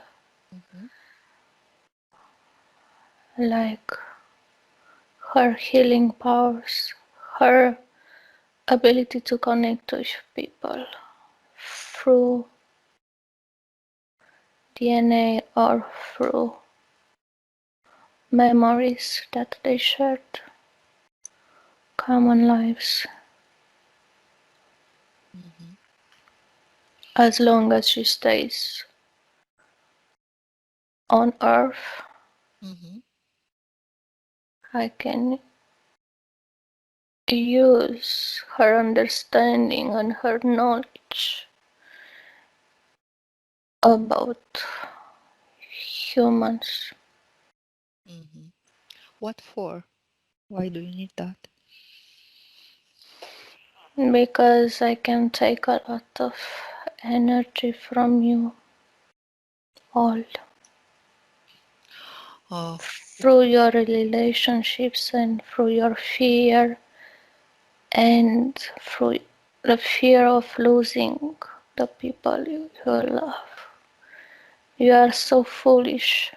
Like her healing powers, her ability to connect with people through DNA or through memories that they shared, common lives. As long as she stays on Earth, I can use her understanding and her knowledge about humans. What for? Why do you need that? because I can take a lot of energy from you all through your relationships and through your fear and through the fear of losing the people you love. You are so foolish.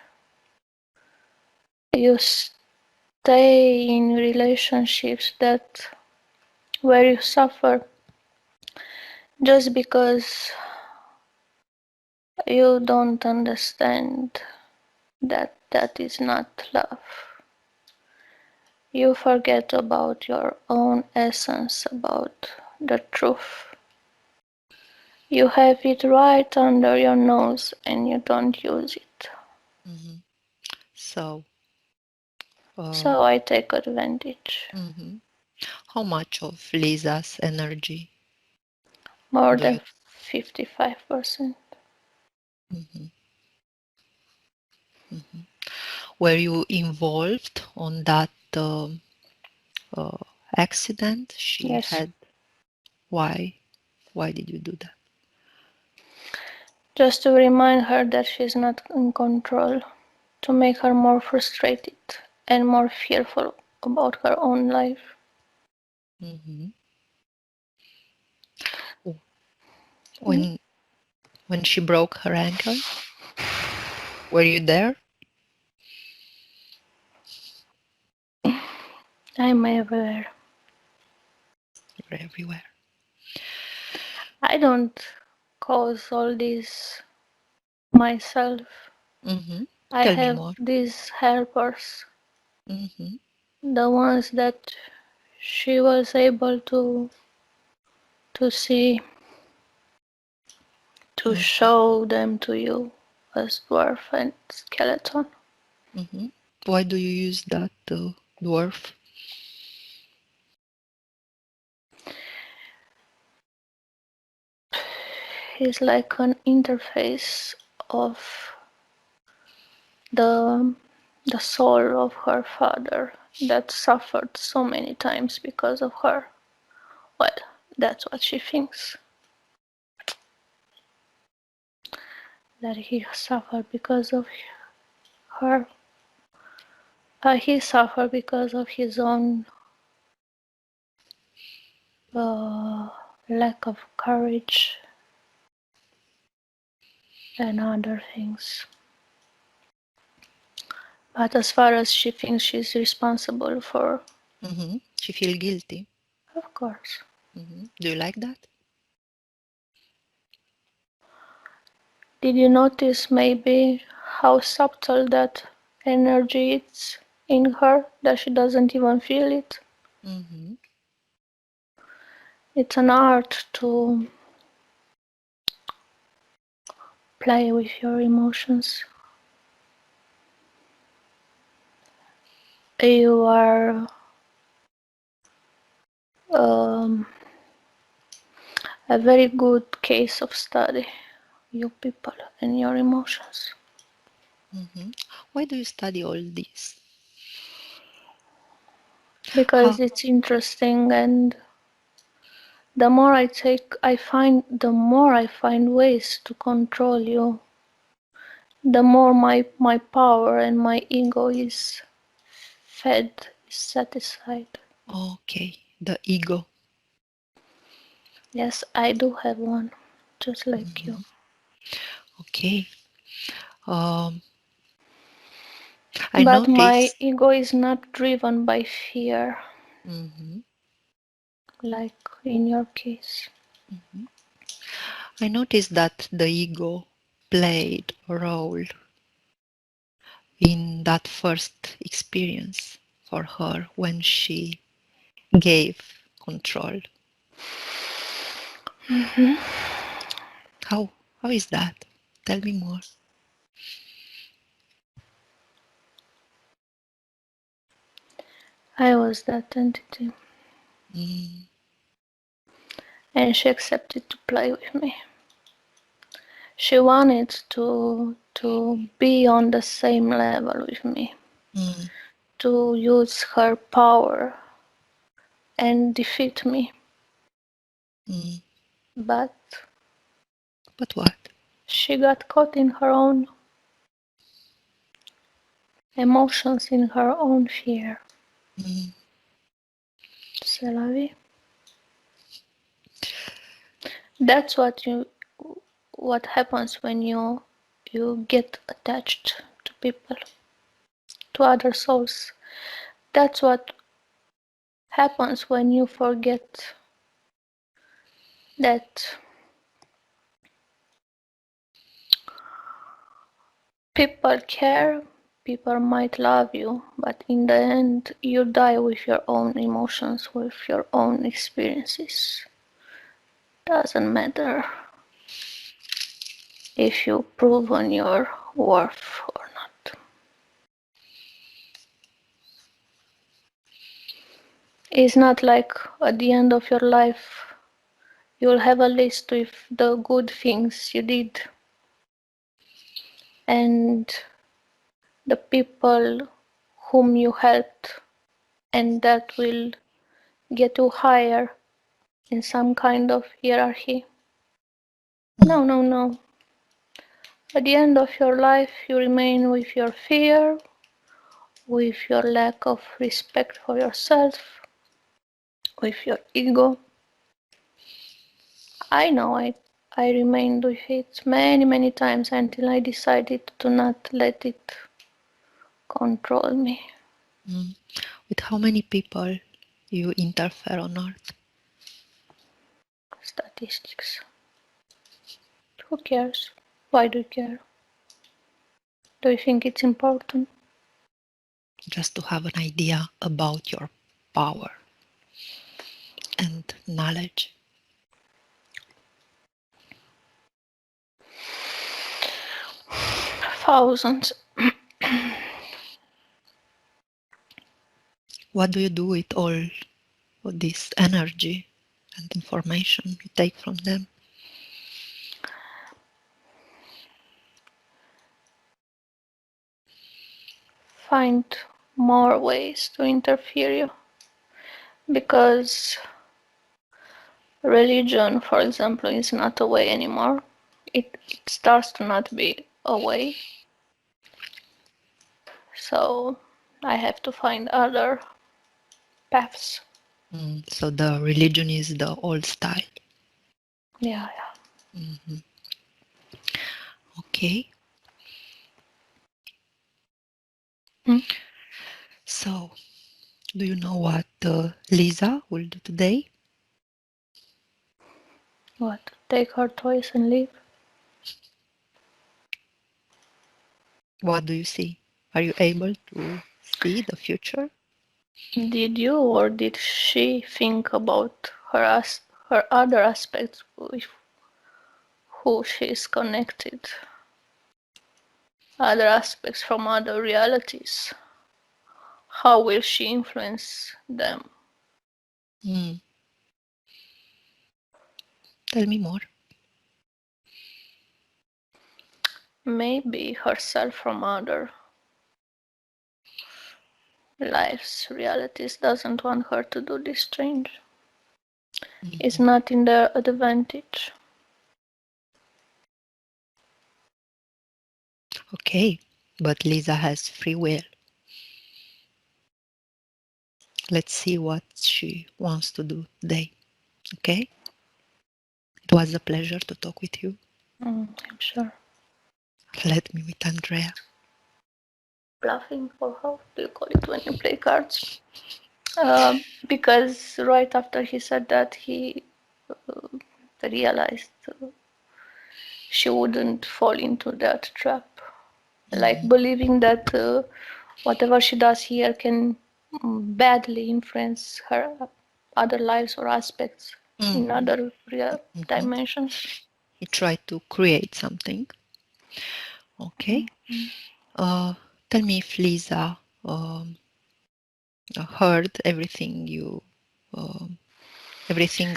You stay in relationships that where you suffer just because you don't understand that that is not love. You forget about your own essence, about the truth. You have it right under your nose and you don't use it. Mm-hmm. So I take advantage. Mm-hmm. How much of Lisa's energy? More than 55%. Mm-hmm. Mm-hmm. Were you involved on that accident she Yes. had? Why? Why did you do that? Just to remind her that she's not in control, to make her more frustrated and more fearful about her own life. Mm-hmm. Mm-hmm. When she broke her ankle, were you there? I'm everywhere. You're everywhere. I don't cause all this myself. Mm-hmm. I Tell me have more. these helpers, Mm-hmm. the ones that she was able to see, to show them to you as dwarf and skeleton. Mm-hmm. Why do you use that dwarf? He's like an interface of the soul of her father that suffered so many times because of her. Well, that's what she thinks. That he suffered because of her. He suffered because of his own lack of courage and other things. But as far as she thinks she's responsible for, Mm-hmm. She feel guilty. of course. Mm-hmm. Do you like that? Did you notice maybe how subtle that energy is in her, that she doesn't even feel it? Mm-hmm. It's an art to play with your emotions. You are a very good case of study, you people and your emotions. Mm-hmm. Why do you study all this? Because it's interesting, and the more the more I find ways to control you, the more my power and my ego is fed, is satisfied. Okay, the ego. Yes, I do have one, just like you. Okay. Um, I But my noticed. ego is not driven by fear, Mm-hmm. like in your case. Mm-hmm. I noticed that the ego played a role in that first experience for her when she gave control. Mm-hmm. How is that? Tell me more. I was that entity, Mm. and she accepted to play with me. She wanted to be on the same level with me, Mm. to use her power and defeat me. Mm. But But what? she got caught in her own emotions, in her own fear. Mm. C'est la vie. That's what happens when you get attached to people, to other souls. That's what happens when you forget that people care, people might love you, but in the end you die with your own emotions, with your own experiences. Doesn't matter if you proven your worth or not. It's not like at the end of your life you'll have a list with the good things you did and the people whom you helped, and that will get you higher in some kind of hierarchy. No, no, no. At the end of your life, you remain with your fear, with your lack of respect for yourself, with your ego. I know I remained with it many, many times until I decided to not let it control me. Mm. With how many people you interfere on Earth? Statistics. Who cares? Why do you care? Do you think it's important? Just to have an idea about your power and knowledge. Thousands. What do you do with all of this energy and information you take from them? Find more ways to interfere you. Because religion, for example, is not a way anymore. It starts to not be a way. So I have to find other paths. So the religion is the old style. Yeah, yeah. Mm-hmm. Okay. So, do you know what Lisa will do today? What? Take her toys and leave? What do you see? Are you able to see the future? Did you or did she think about her other aspects with who she is connected? Other aspects from other realities? How will she influence them? Mm. Tell me more. Maybe herself from other lives, realities doesn't want her to do this change. It's not in their advantage. Okay, but Lisa has free will. Let's see what she wants to do today. Okay? It was a pleasure to talk with you. I'm sure. Let me with Andrea. Bluffing, or how do you call it when you play cards? Because right after he said that, he realized she wouldn't fall into that trap. Like believing that whatever she does here can badly influence her other lives or aspects in other real dimensions. He tried to create something. Okay. Tell me if Lisa heard everything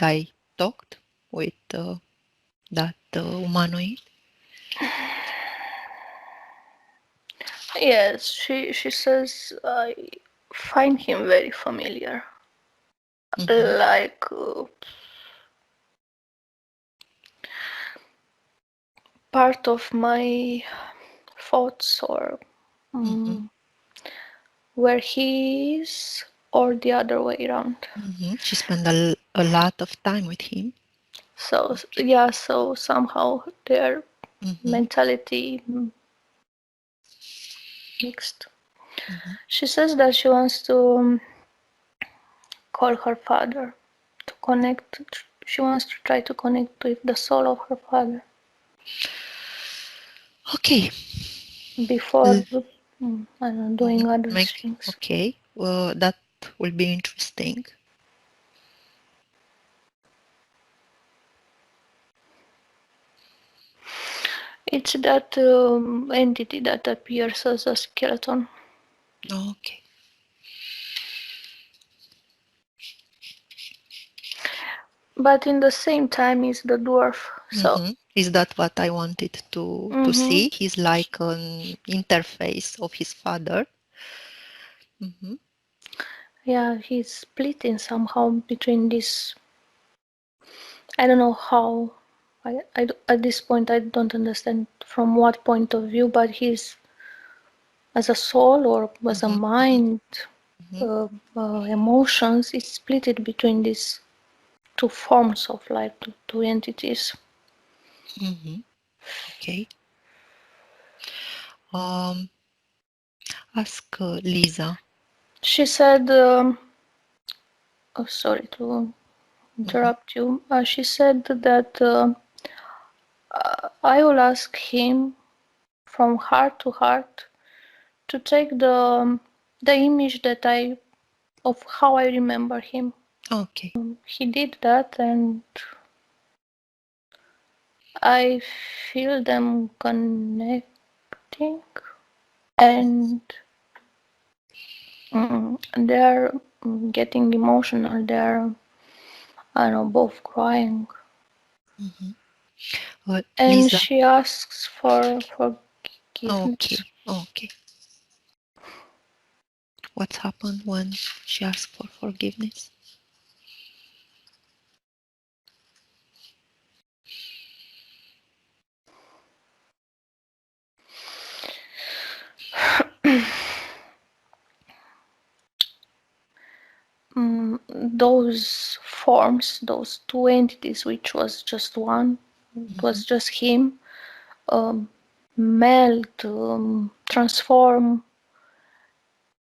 I talked with that humanoid. Yes, she says I find him very familiar. Like part of my thoughts, or where he is, or the other way around. She spent a lot of time with him. So yeah, so somehow their mentality mixed. She says that she wants to call her father, to connect. She wants to try to connect with the soul of her father. Okay. Before I don't know, doing other things. Okay, well, that will be interesting. It's that entity that appears as a skeleton. Okay. But in the same time, it's the dwarf. So is that what I wanted to see? He's like an interface of his father. Yeah, he's splitting somehow between this. I don't know how. At this point, I don't understand from what point of view, but he's as a soul or as a mind, emotions. It's split between these two forms of life, two entities. Okay. Ask Lisa. She said, oh, sorry to interrupt you. She said that I will ask him from heart to heart to take the image that of how I remember him. Okay. He did that, and I feel them connecting, and they're getting emotional. They're, I don't know, both crying. And Lisa. she asks for forgiveness. Okay. What's happened when she asks for forgiveness? Those forms, those two entities, which was just one, it was just him, melt, transform,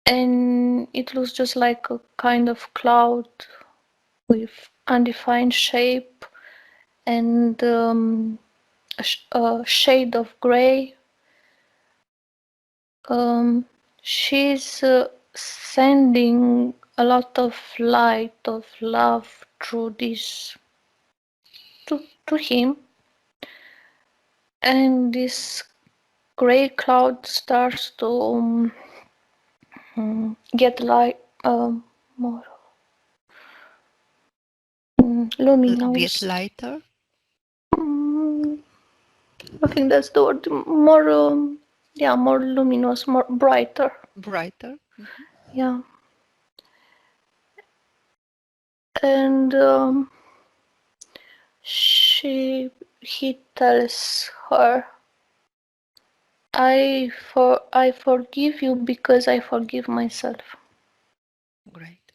and it looks just like a kind of cloud with undefined shape and a shade of gray. She's sending a lot of light, of love through this to him, and this gray cloud starts to get light, more luminous. Get lighter. I think that's the word. More, more luminous, more brighter. Brighter. Yeah. And he tells her, I forgive you because I forgive myself. Great.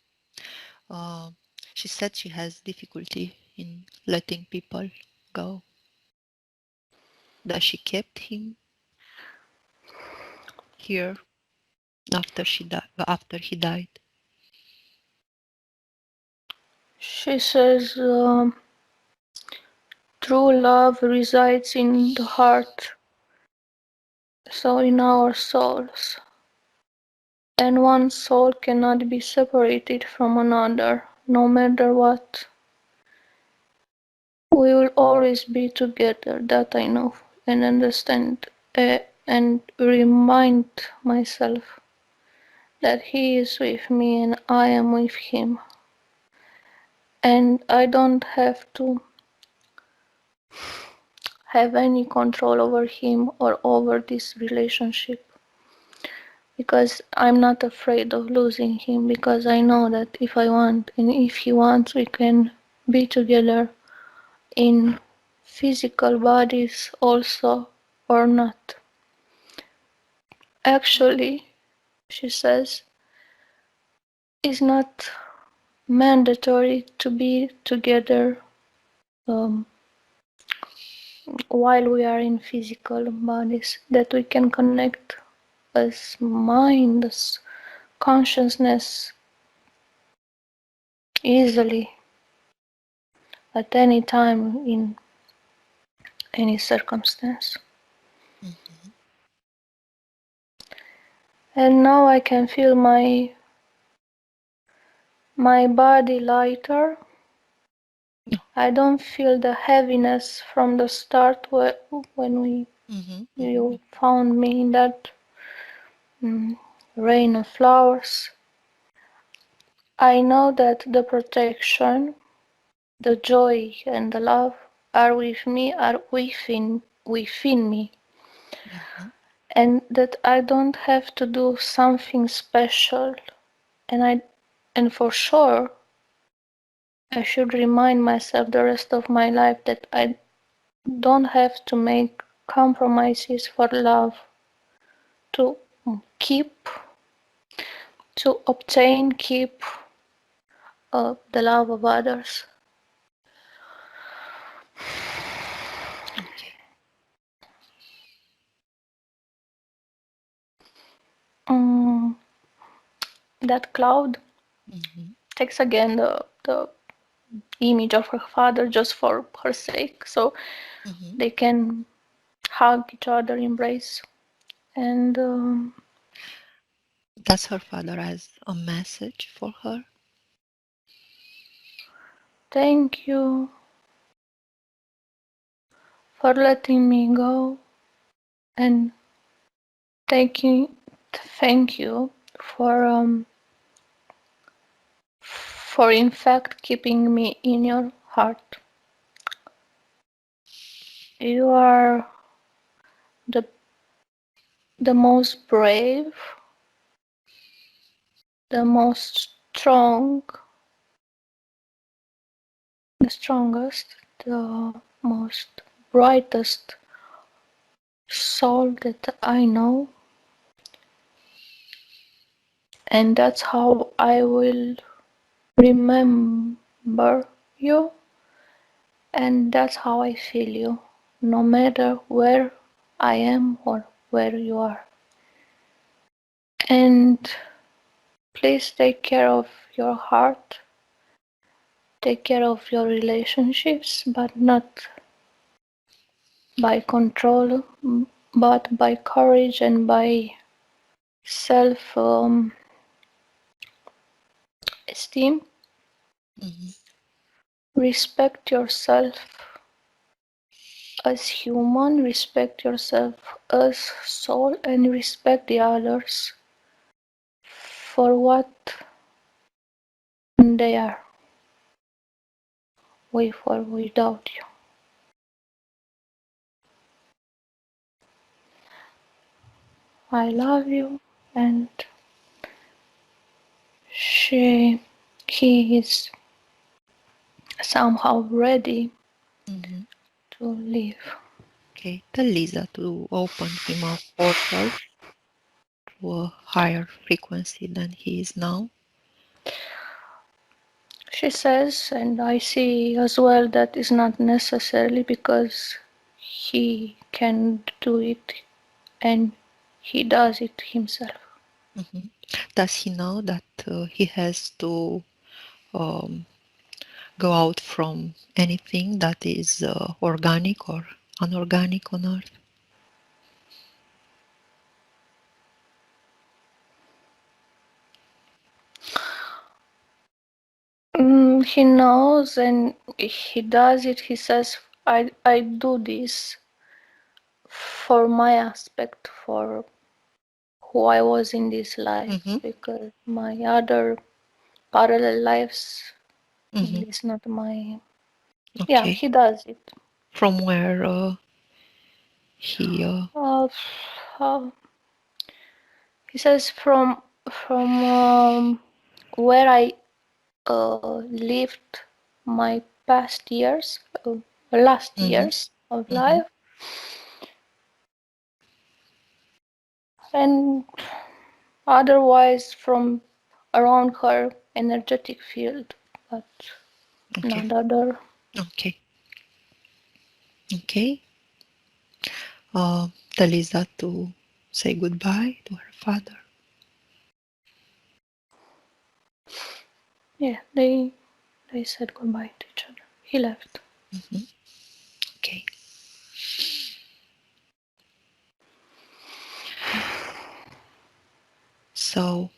She said she has difficulty in letting people go. That she kept him here after he died. She says, true love resides in the heart, so in our souls. And one soul cannot be separated from another, no matter what. We will always be together, that I know and understand, and remind myself that he is with me and I am with him. And I don't have to have any control over him or over this relationship, because I'm not afraid of losing him, because I know that if I want and if he wants, we can be together in physical bodies also or not. Actually, she says, it's not mandatory to be together um, while we are in physical bodies, that we can connect as mind, as consciousness easily at any time in any circumstance. Mhm. And now I can feel my body lighter. Yeah. I don't feel the heaviness from the start when Mhm. you found me in that mm, rain of flowers. I know that the protection, the joy, and the love are with me, are within me, Mhm. and that I don't have to do something special. And for sure, I should remind myself the rest of my life that I don't have to make compromises for love to keep, to obtain, keep the love of others. Okay. Mm, that cloud Mhm. takes again the image of her father just for her sake, so Mhm. they can hug each other, embrace, and Does her father has a message for her? thank you for letting me go, and taking thank you for in fact keeping me in your heart. You are the the most brave, the most strong, the strongest, the most brightest soul that I know, and that's how I will remember you, and that's how I feel you, no matter where I am or where you are. And please take care of your heart, take care of your relationships, but not by control, but by courage and by self esteem. Mhm. Respect yourself as human, respect yourself as soul, and respect the others for what they are, with or without you. I love you, and she, he is somehow ready Mhm. to leave. Okay. Tell Lisa to open him a portal to a higher frequency than he is now. She says, and I see as well that is not necessarily because he can do it and he does it himself. Mhm. Does he know that he has to um, go out from anything that is organic or unorganic on Earth? He knows and he does it. He says, I do this for my aspect, for who I was in this life, Mm-hmm. because my other parallel lives Mm-hmm. is not my. Yeah, Okay. he does it. From where he Uh, uh, he says from where I lived my past years, last years of life. And otherwise from around her energetic field, but not other. Okay. Okay. Tell Lisa to say goodbye to her father. Yeah, they said goodbye to each other. He left. Okay. So,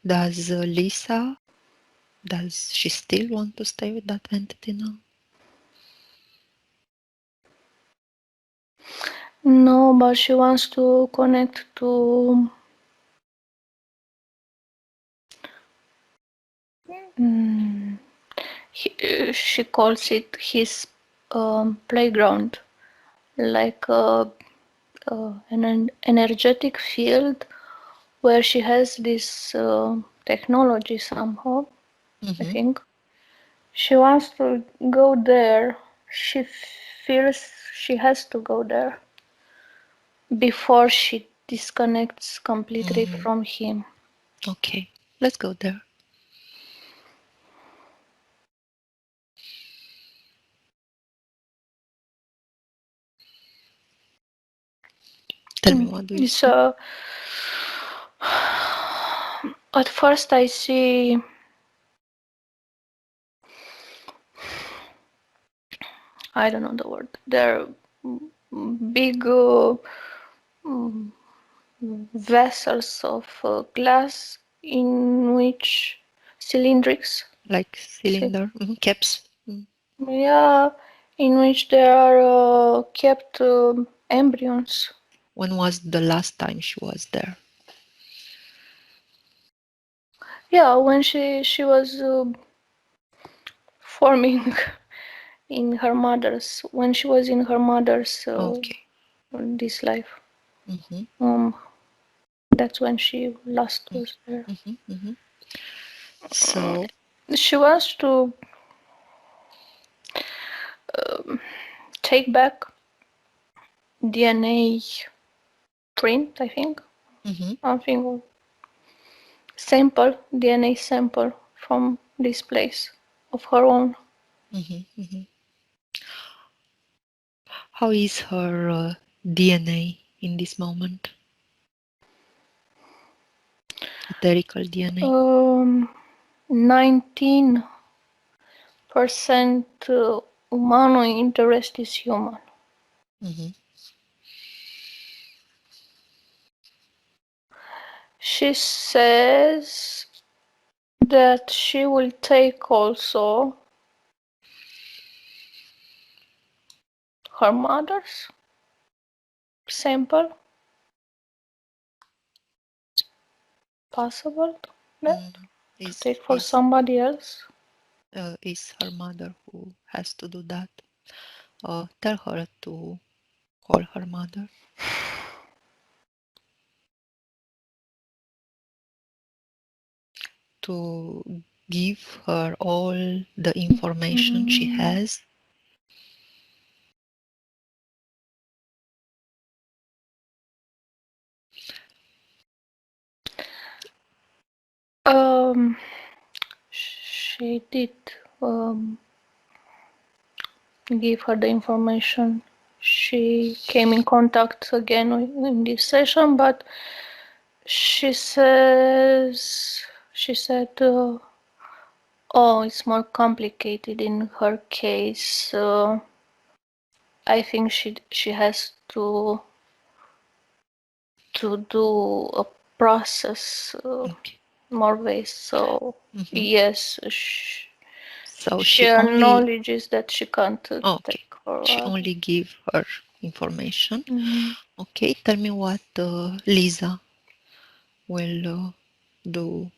does Lisa, does she still want to stay with that entity now? No, but she wants to connect to she calls it his playground, like an energetic field where she has this technology somehow, I think. She wants to go there. She feels she has to go there before she disconnects completely from him. Okay, let's go there. Tell me, what do you see? At first I see I don't know the word. They're big vessels of glass in which cylindrics. Like cylinder, caps. Yeah, in which there are kept embryons. When was the last time she was there? Yeah, when she was forming in her mother's, when she was in her mother's this life. That's when she last was there. So she wants to take back DNA print, I think. Something sample, DNA sample from this place of her own. How is her DNA in this moment? Etherical DNA? 19% umano, interest is human. She says that she will take also her mother's sample. Possible that to take for somebody else. Is her mother who has to do that. Tell her to call her mother. To give her all the information she has. She did give her the information. She came in contact again in this session, but she said, oh, it's more complicated in her case. I think she has to do a process more ways. So yes, So she acknowledges that she can't take her. She only give her information. Okay, tell me what Lisa will do.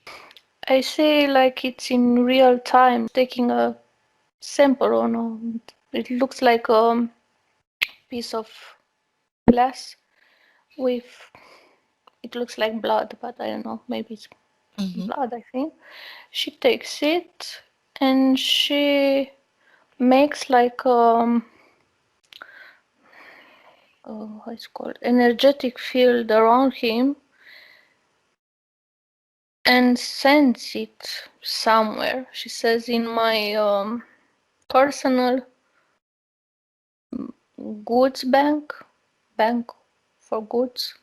I say like it's in real time, taking a sample or no. It looks like a piece of glass with, it looks like blood, but I don't know, maybe it's blood, I think. She takes it and she makes like how it's called, energetic field around him and sends it somewhere. She says in my personal goods bank for goods.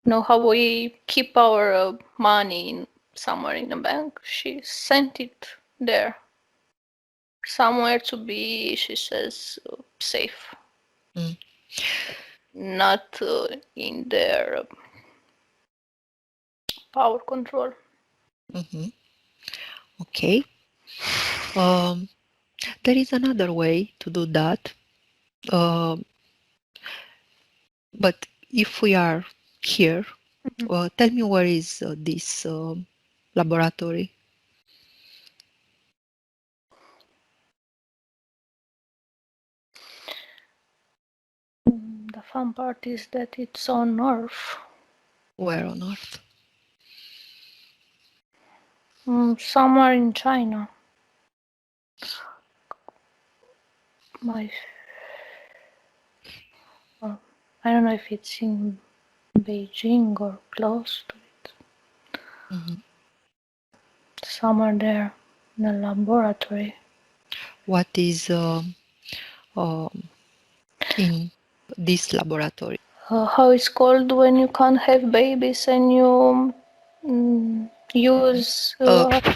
You know how we keep our money in somewhere in a bank? She sent it there, somewhere to be, she says, safe. Mm. Not in their power control. Mhm. Okay. There is another way to do that. But if we are here, tell me where is this laboratory? The fun part is that it's on Earth. Where on earth? Somewhere in China. I don't know if it's in Beijing or close to it. Mhm. Somewhere there in a laboratory. What is in this laboratory? How it's called when you can't have babies and you use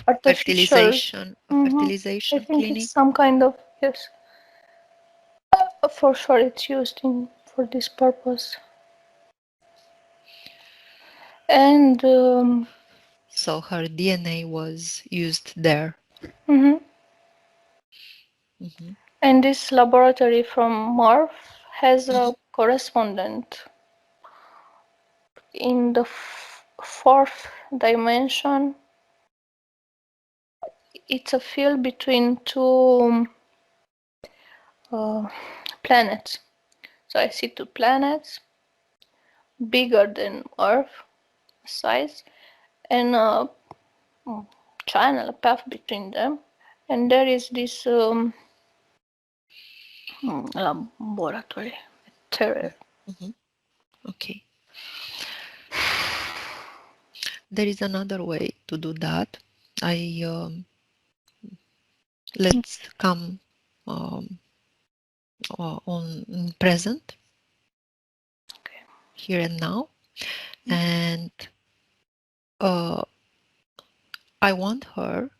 artificial. Fertilization, a I fertilization think it's clinic. some kind of, yes. For sure, it's used for this purpose. And So her DNA was used there. mhm. Mhm. And this laboratory from Mars has a correspondent in the fourth dimension. It's a field between two planets. So I see two planets bigger than Earth size, and a channel, a path between them. And there is this laboratory, Terra. Mhm. Okay. There is another way to do that. Let's come on present, Okay. here and now, and I want her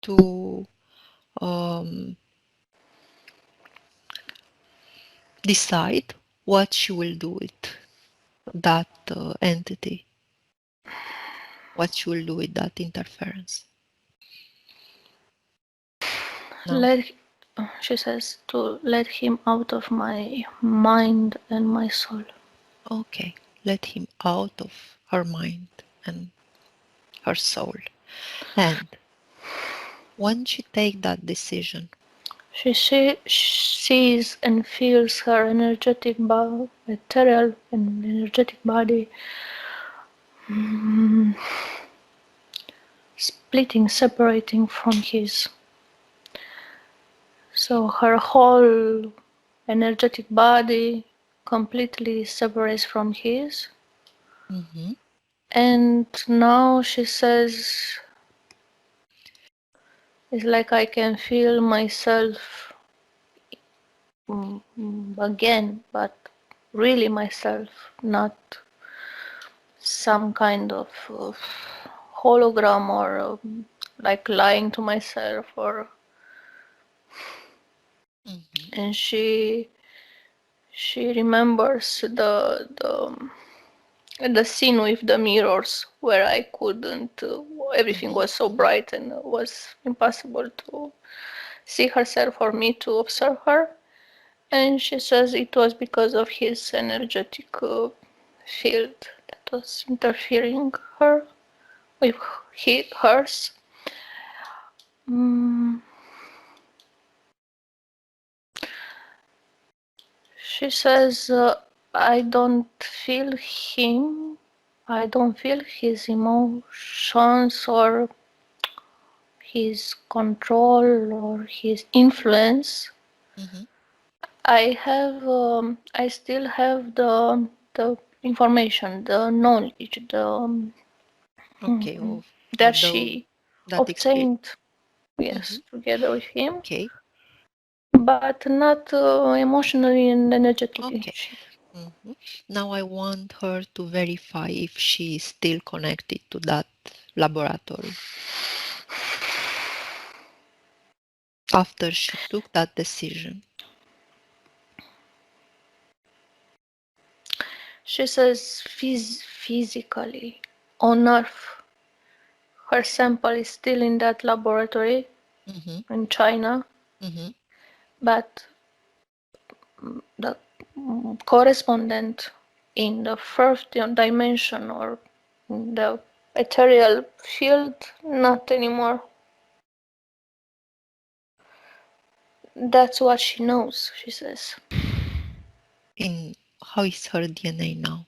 to decide what she will do with that entity, what she will do with that interference. No. She says to let him out of my mind and my soul. Okay, let him out of her mind and her soul. And when she take that decision, She sees and feels her energetic body, ethereal and energetic body, splitting, separating from his. So her whole energetic body completely separates from his. mm-hmm, And now she says, it's like I can feel myself again, but really myself, not some kind of hologram or like lying to myself. Or mm-hmm, and she remembers the scene with the mirrors where I couldn't. Everything mm-hmm, was so bright and it was impossible to see herself or me to observe her. And she says it was because of his energetic field that was interfering her with hers. Mm, she says, I don't feel him. I don't feel his emotions or his control or his influence, I still have the information, the knowledge, Okay, of that the she that experience. obtained, yes, together with him, Okay. but not emotionally and energetically. Okay. Now I want her to verify if she is still connected to that laboratory after she took that decision. She says physically on Earth, her sample is still in that laboratory in China, but the correspondent in the first dimension or the ethereal field, not anymore. That's what she knows, she says. In how is her DNA now?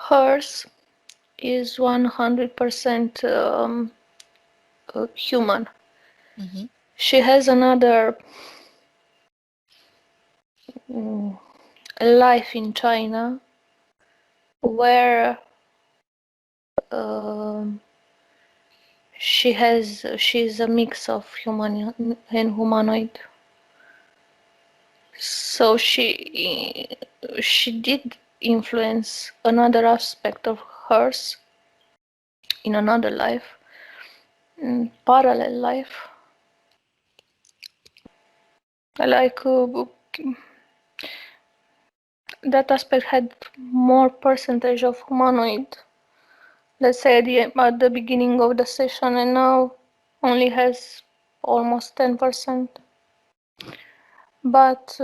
Hers is 100% human. She has another life in China where she's a mix of human and humanoid. So she did influence another aspect of hers in another life, parallel life. Like that aspect had more percentage of humanoid, let's say at the beginning of the session, and now only has almost 10%. But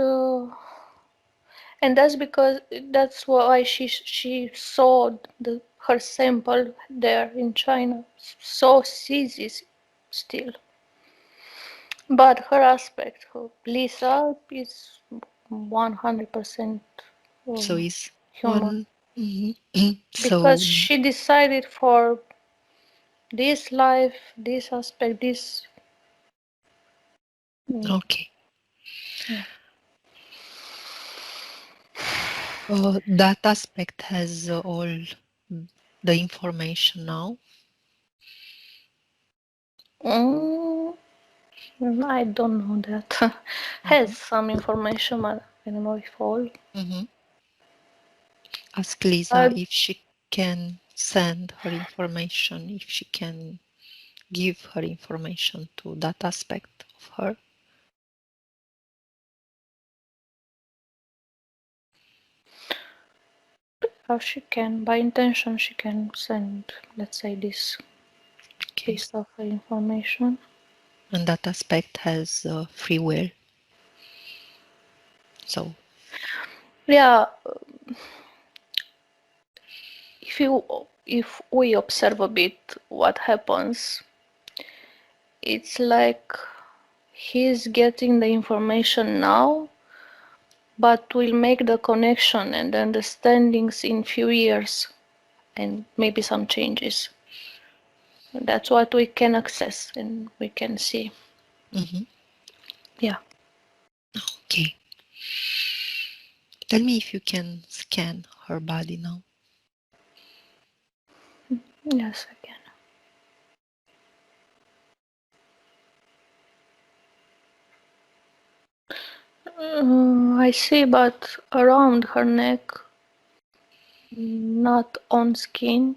and that's why she saw her sample there in China, so easy still. But her aspect, Lisa, is 100% So is human. one. So Because she decided for this life, this aspect, this. okay. Yeah. That aspect has all the information now. I don't know that. Has some information, but I don't know if all. Ask Lisa if she can send her information, if she can give her information to that aspect of her. How she can, by intention, she can send, let's say, this piece of information. And that aspect has free will. So yeah, if we observe a bit what happens, it's like he's getting the information now, but will make the connection and the understandings in few years and maybe some changes. That's what we can access and we can see. Yeah. Okay. Tell me if you can scan her body now. Yes, I can. I see, but around her neck, not on skin,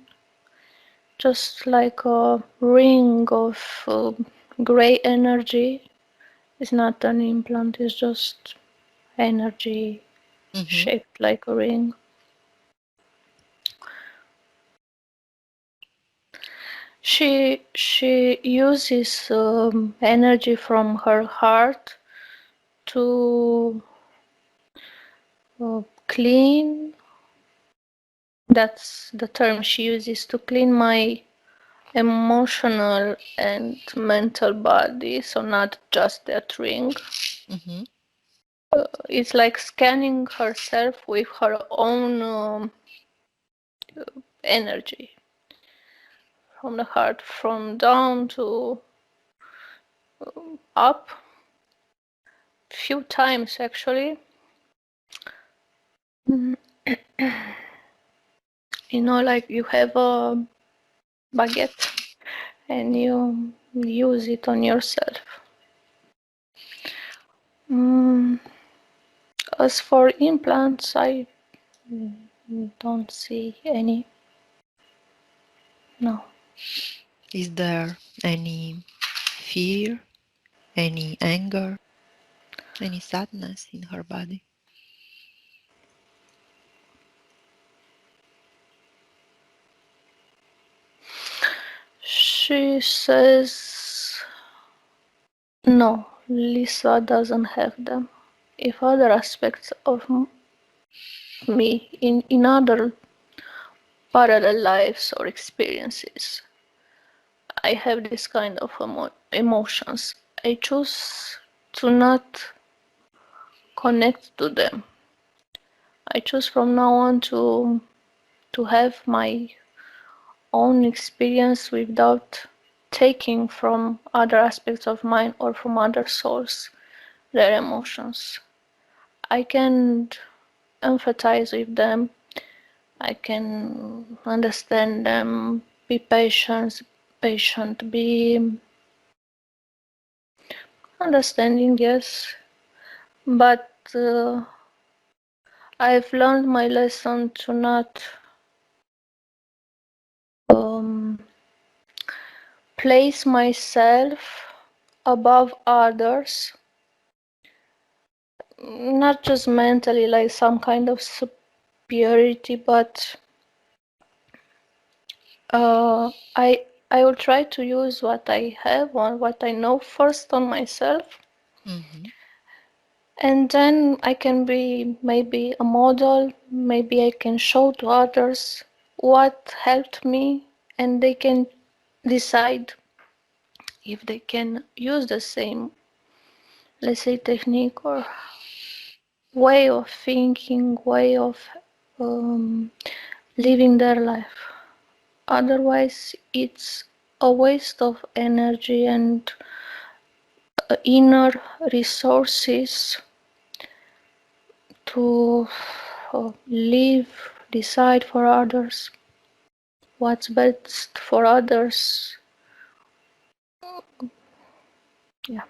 just like a ring of gray energy. It's not an implant, it's just energy shaped like a ring. She uses energy from her heart to clean. That's the term she uses, to clean my emotional and mental body, so not just that ring. it's like scanning herself with her own energy from the heart, from down to up, few times actually. You know, like you have a baguette and you use it on yourself. As for implants, I don't see any. No. Is there any fear, any anger, any sadness in her body? She says no, Lisa doesn't have them. If other aspects of me in other parallel lives or experiences, I have this kind of emotions, I choose to not connect to them. I choose from now on to have my own experience without taking from other aspects of mine or from other souls their emotions. I can empathize with them, I can understand them, be patient, be understanding, yes, but I've learned my lesson to not um, place myself above others, not just mentally, like some kind of superiority, but I will try to use what I have or what I know first on myself, and then I can be maybe a model, maybe I can show to others what helped me, and they can decide if they can use the same, let's say, technique or way of thinking, way of um, living their life. Otherwise, it's a waste of energy and inner resources to live, decide for others what's best for others. Yeah.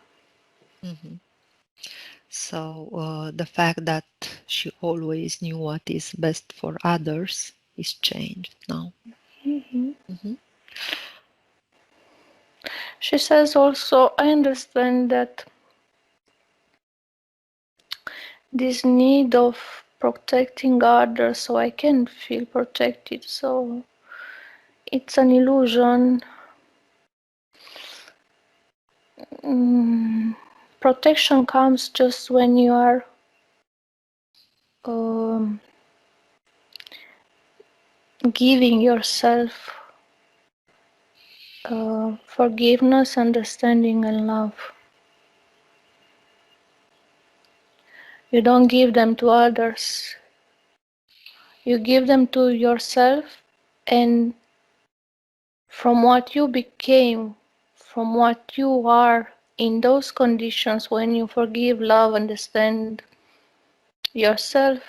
So the fact that she always knew what is best for others is changed now. She says also, I understand that this need of protecting others so I can feel protected, so it's an illusion. Protection comes just when you are giving yourself forgiveness, understanding, and love. You don't give them to others. You give them to yourself, and from what you became, from what you are in those conditions, when you forgive, love, understand yourself,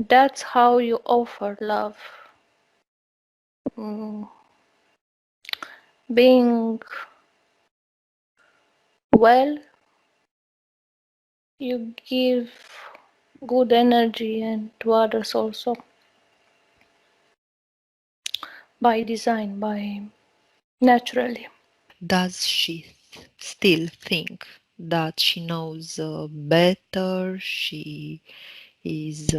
that's how you offer love. Being well, you give good energy and to others also, by design, by naturally. Does she still think that she knows better, she is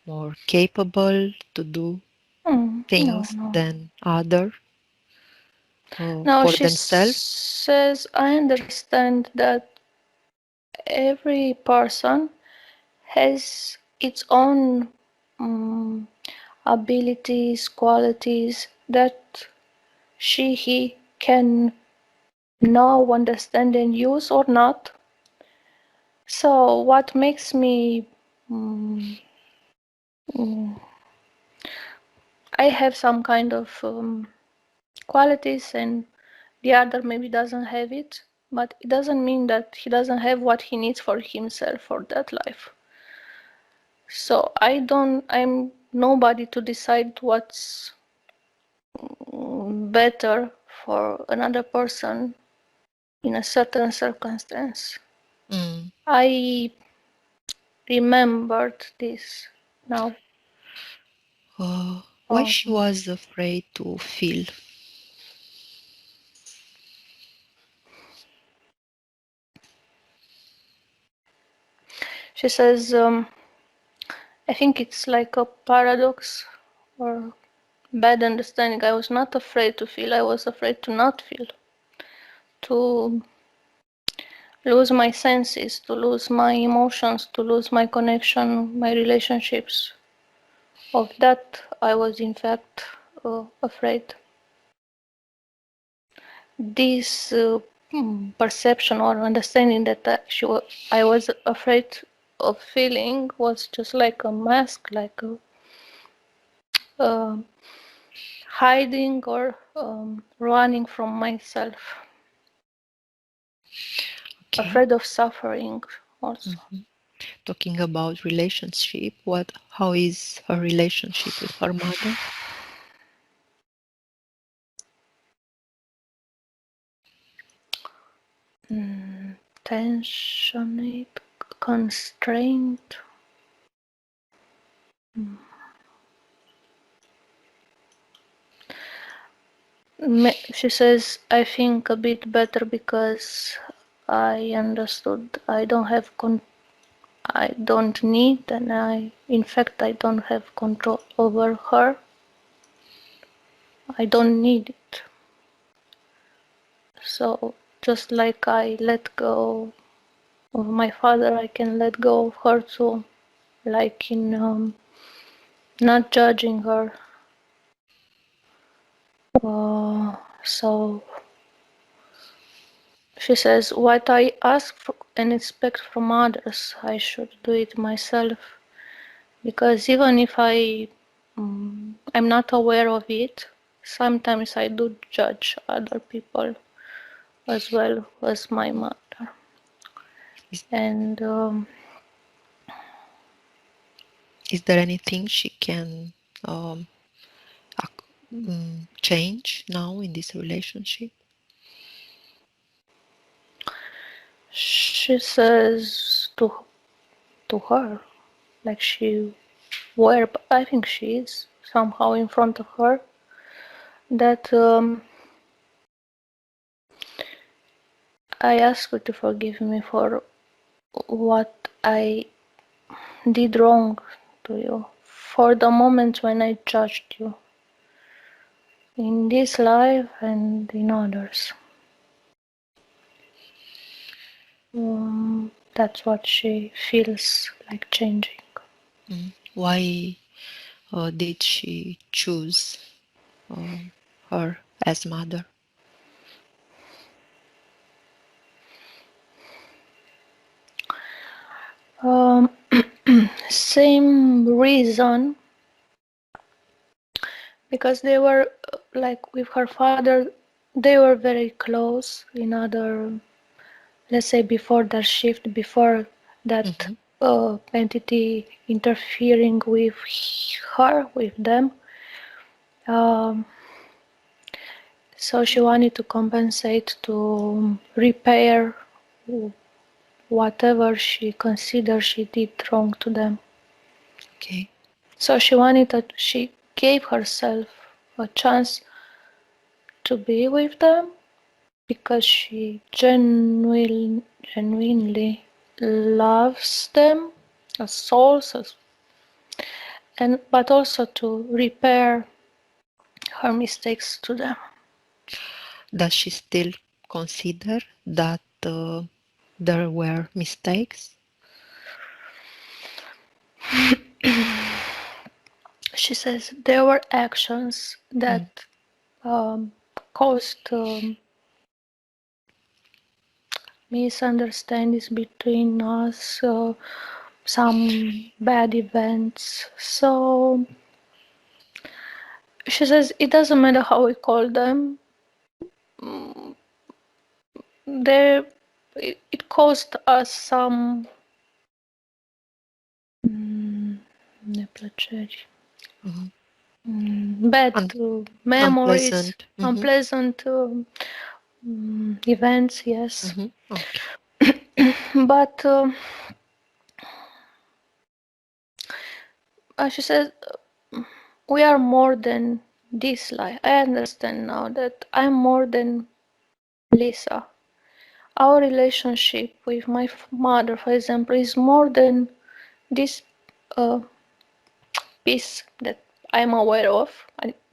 more capable to do things No. than other Now for she themselves? says, I understand that every person has its own abilities, qualities that he can know, understand, and use or not. So what makes me mm, mm, I have some kind of qualities and the other maybe doesn't have it, but it doesn't mean that he doesn't have what he needs for himself for that life. So I'm nobody to decide what's better for another person in a certain circumstance. Mm. I remembered this now. Why she was afraid to feel? She says, I think it's like a paradox or bad understanding. I was not afraid to feel, I was afraid to not feel, to lose my senses, to lose my emotions, to lose my connection, my relationships. Of that, I was in fact afraid. This perception or understanding that I was afraid of feeling was just like a mask, like a hiding or running from myself. Okay. Afraid of suffering also. Mm-hmm. Talking about relationship, how is her relationship with her mother? Tensionate, constrained. She says, I think a bit better because I understood I don't need, and in fact, I don't have control over her. I don't need it. So just like I let go of my father, I can let go of her too, like in not judging her. So she says, what I ask for and expect from others, I should do it myself. Because even if I'm not aware of it, sometimes I do judge other people as well as my mother. Is, And is there anything she can change now in this relationship? she says to her, like she were, but I think she is somehow in front of her, that I ask her to forgive me for what I did wrong to you, for the moments when I judged you in this life and in others. That's what she feels like changing. Why did she choose her as mother? Same reason, because they were like with her father, they were very close in other, let's say before their shift, before that entity interfering with her, with them. So she wanted to compensate, to repair whatever she considered she did wrong to them. Okay. So she gave herself a chance to be with them because she genuinely loves them as souls, but also to repair her mistakes to them. Does she still consider that there were mistakes? She says there were actions that caused misunderstandings between us, some bad events. So she says it doesn't matter how we call them. There, it caused us some neplăceri, bad memories, Unpleasant. unpleasant events. Yes, Okay. but she says we are more than this life. I understand now that I'm more than Lisa. Our relationship with my mother, for example, is more than this piece that I'm aware of,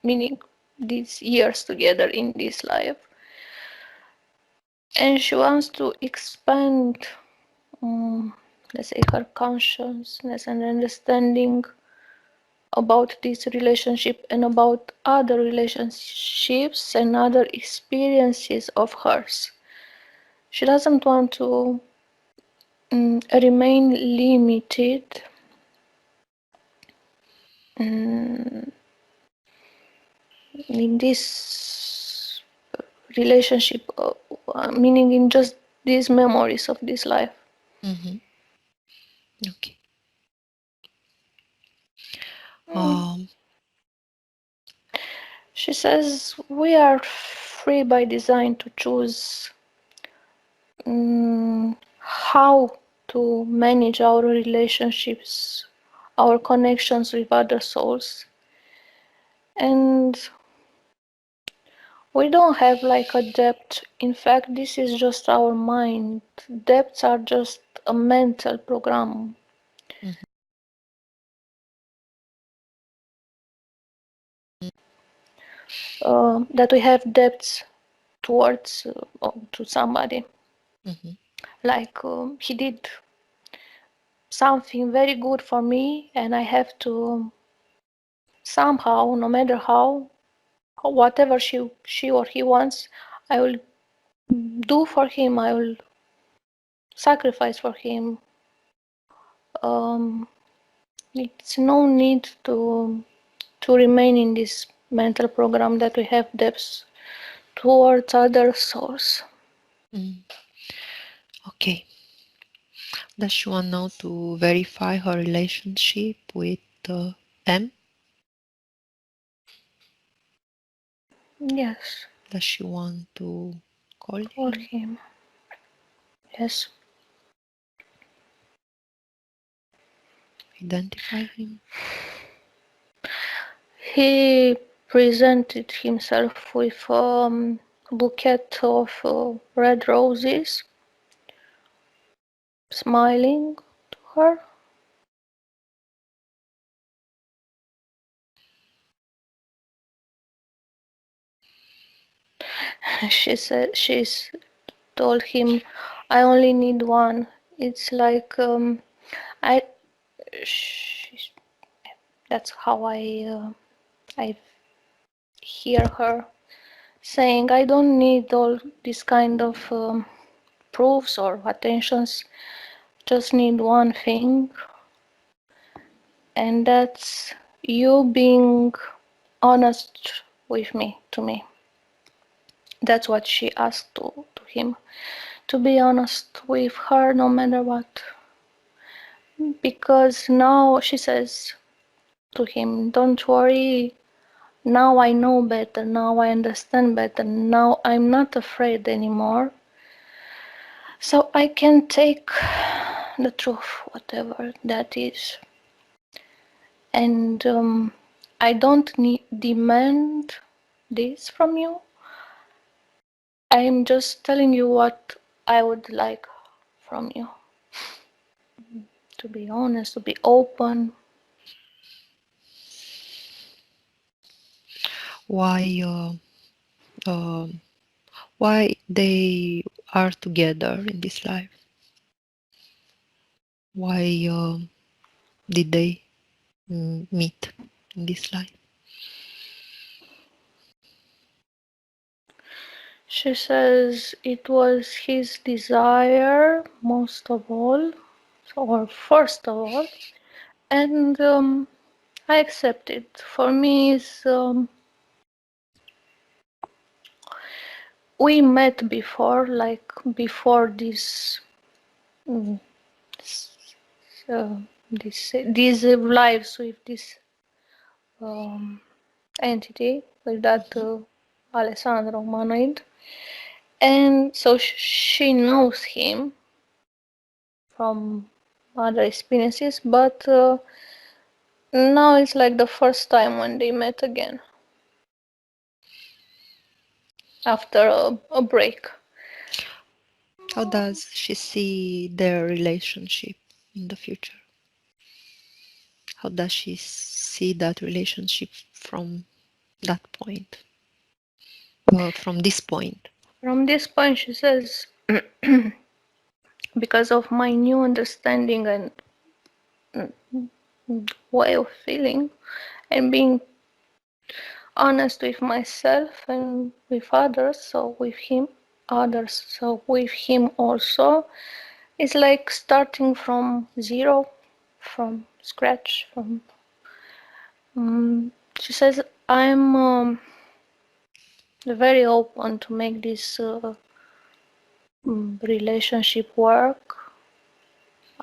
meaning these years together in this life. And she wants to expand, let's say, her consciousness and understanding about this relationship and about other relationships and other experiences of hers. She doesn't want to remain limited in this relationship, meaning in just these memories of this life. Okay. She says we are free by design to choose how to manage our relationships, our connections with other souls. And we don't have like a depth. In fact, this is just our mind. Depths are just a mental program. That we have depths towards to somebody. Like he did something very good for me, and I have to somehow, no matter how, whatever she or he wants, I will do for him. I will sacrifice for him. It's no need to remain in this mental program that we have depths towards other souls. Okay. Does she want now to verify her relationship with M? Yes. Does she want to call him? Yes. Identify him? He presented himself with a bouquet of red roses, smiling to her. She's told him, I only need one. It's like that's how I hear her saying, I don't need all this kind of proofs or attentions. Just need one thing, and that's you being honest with me, to me. That's what she asked to him, to be honest with her no matter what. Because now she says to him, don't worry, now I know better, now I understand better, now I'm not afraid anymore. So I can take the truth, whatever that is. And I don't demand this from you. I'm just telling you what I would like from you. To be honest, to be open. Why they are together in this life? Why did they meet in this life? She says it was his desire most of all, or first of all, and I accept it. For me, we met before, like before this, mm, uh, these lives with this um, entity, with that Alessandro humanoid, and so she knows him from other experiences, but now it's like the first time when they met again after a break. How does she see their relationship in the future? How does she see that relationship from that point? From this point? From this point, she says, because of my new understanding and way of feeling and being honest with myself and with others, so with him, others, so with him also, it's like starting from zero, from scratch. From she says, I'm very open to make this relationship work.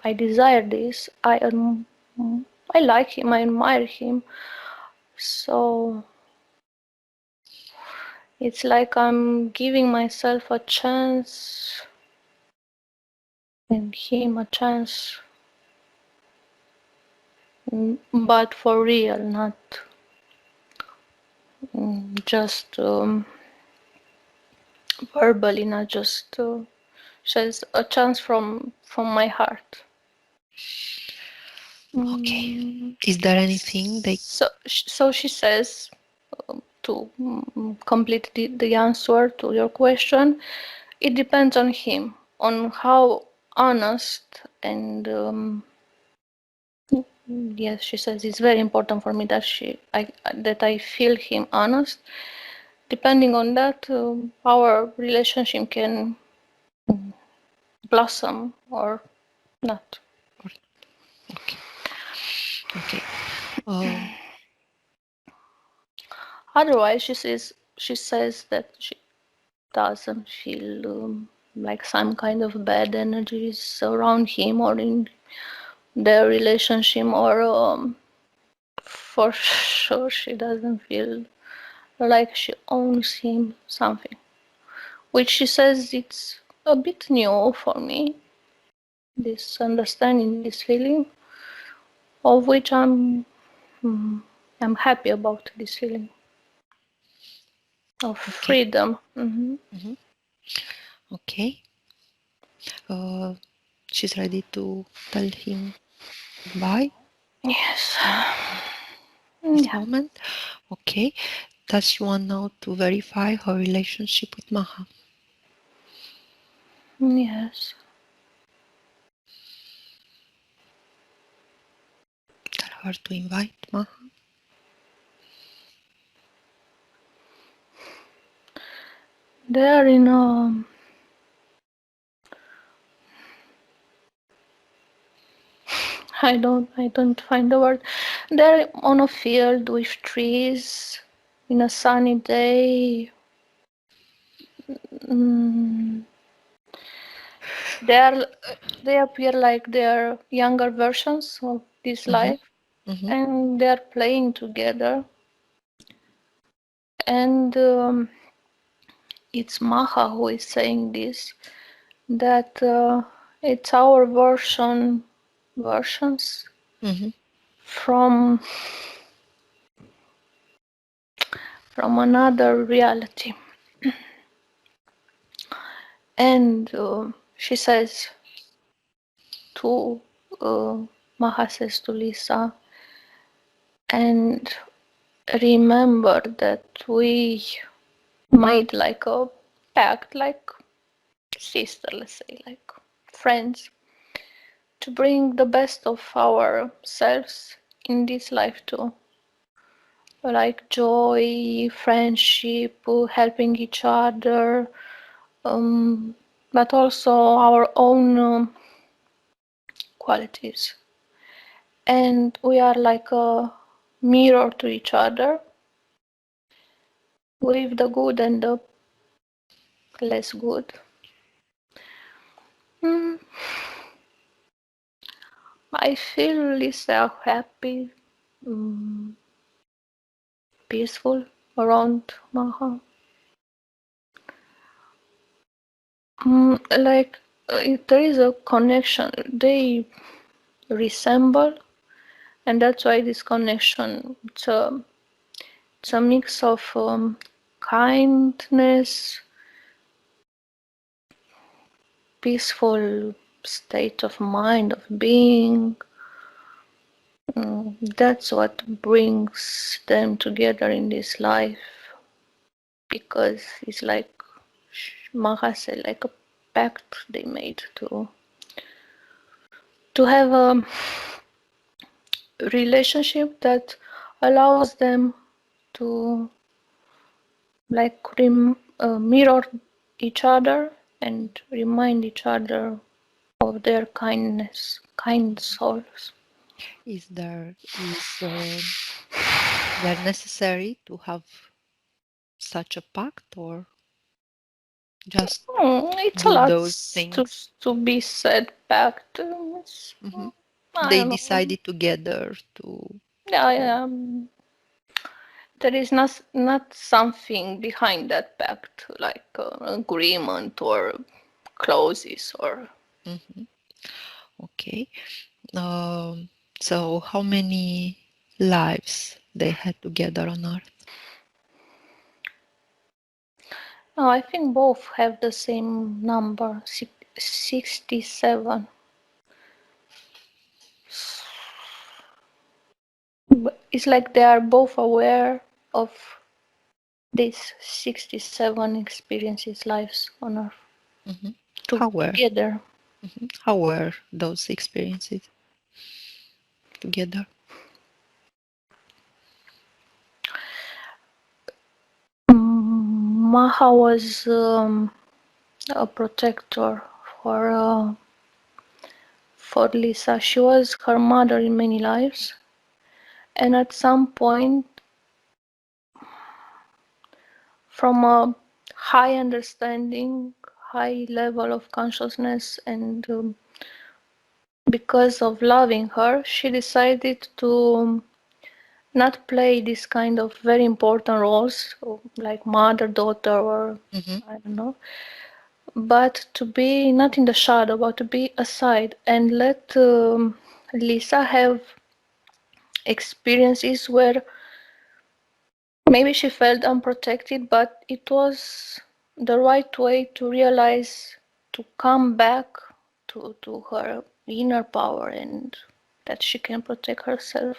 I desire this. I like him. I admire him. So it's like I'm giving myself a chance and him a chance, but for real, not just verbally, not just says a chance from my heart. Okay. Is there anything they... So she says, to complete the answer to your question, it depends on him, on how honest and yes, she says it's very important for me that I feel him honest. Depending on that, our relationship can blossom or not. Okay. Okay. Otherwise, she says that she doesn't feel like some kind of bad energies around him or in their relationship, or for sure she doesn't feel like she owns him something, which she says it's a bit new for me, this understanding, this feeling, of which I'm happy about this feeling of freedom. Okay. She's ready to tell him bye. Yes. This moment. Okay. Does she want now to verify her relationship with Maha? Yes. Tell her to invite Maha. They are in a I don't find the word. They're on a field with trees in a sunny day. They appear like they're younger versions of this life, and they're playing together. And it's Maha who is saying this, that it's our versions from another reality. And she says to Maha says to Lisa, and remember that we made like a pact, like sister, let's say, like friends, to bring the best of ourselves in this life too. like joy, friendship, helping each other, but also our own qualities. And we are like a mirror to each other with the good and the less good. Mm, I feel Lisa happy, mm, peaceful around Maha. Like there is a connection. They resemble, and that's why this connection. It's a mix of kindness, peaceful state of mind, of being. That's what brings them together in this life, because it's like Maha said, like a pact they made to have a relationship that allows them to like mirror each other and remind each other of their kindness, kind souls. Is there necessary to have such a pact, or just It's a do lot those things? to be said back to. Hmm. I They don't know. decided together to. Yeah, yeah. There is not something behind that pact, like agreement or clauses or. Mhm. Okay. Um, so how many lives they had together on Earth? No, I think both have the same number, 67. It's like they are both aware of these 67 experiences, lives on Earth Hmm. How were together. how were those experiences together? Maha was a protector for uh, for Lisa. She was her mother in many lives, and at some point, from a high understanding, high level of consciousness, and because of loving her, she decided to not play this kind of very important roles like mother, daughter, or Hmm. I don't know, but to be not in the shadow, but to be aside and let Lisa have experiences where maybe she felt unprotected, but it was the right way to realize to come back to her inner power and that she can protect herself.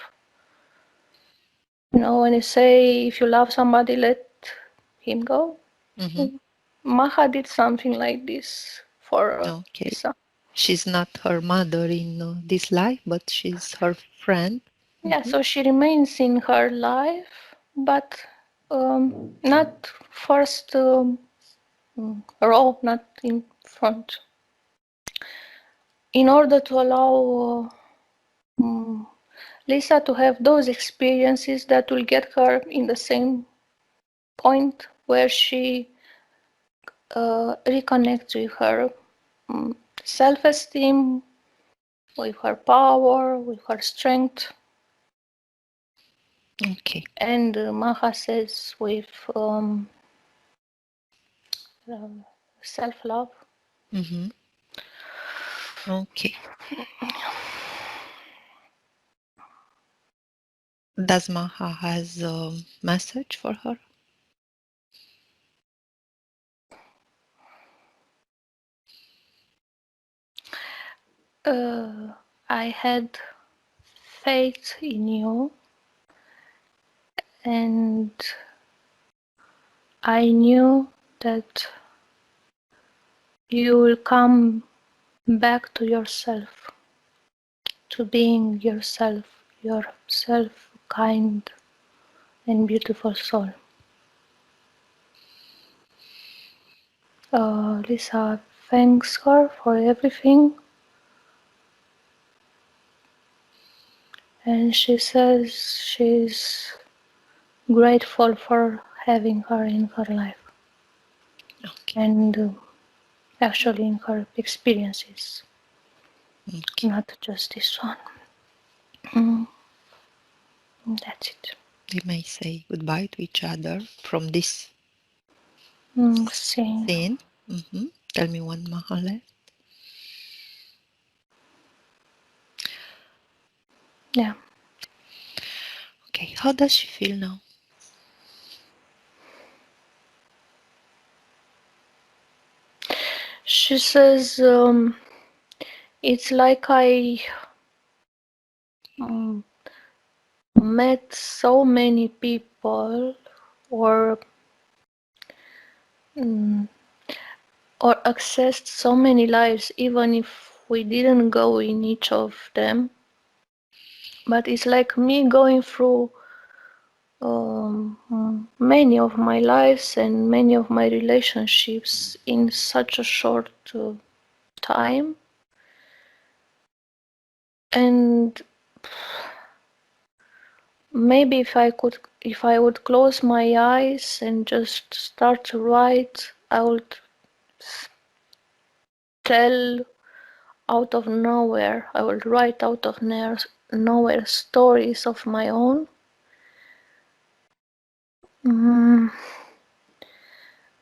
You know, when you say if you love somebody, let him go. Hmm. Maha did something like this for Okay. Lisa. She's not her mother in this life, but she's her friend. Yeah, Hmm. so she remains in her life, but not first row, not in front. In order to allow Lisa to have those experiences that will get her in the same point where she reconnects with her self-esteem, with her power, with her strength, Okay. and Maha says with uh, self-love. Hmm. Okay. Does Maha has a message for her? I had faith in you, and I knew that you will come back to yourself, to being yourself kind and beautiful soul. Lisa thanks her for everything, and she says she's grateful for having her in her life, Okay. and actually in her experiences, Okay. not just this one. Mm, that's it. We may say goodbye to each other from this Same. scene. Tell me one mahale. Yeah. Okay, how does she feel now? She says it's like I met so many people, or or accessed so many lives, even if we didn't go in each of them. But it's like me going through many of my lives and many of my relationships in such a short time. And maybe if I would close my eyes and just start to write, I would tell out of nowhere, I would write out of nowhere stories of my own.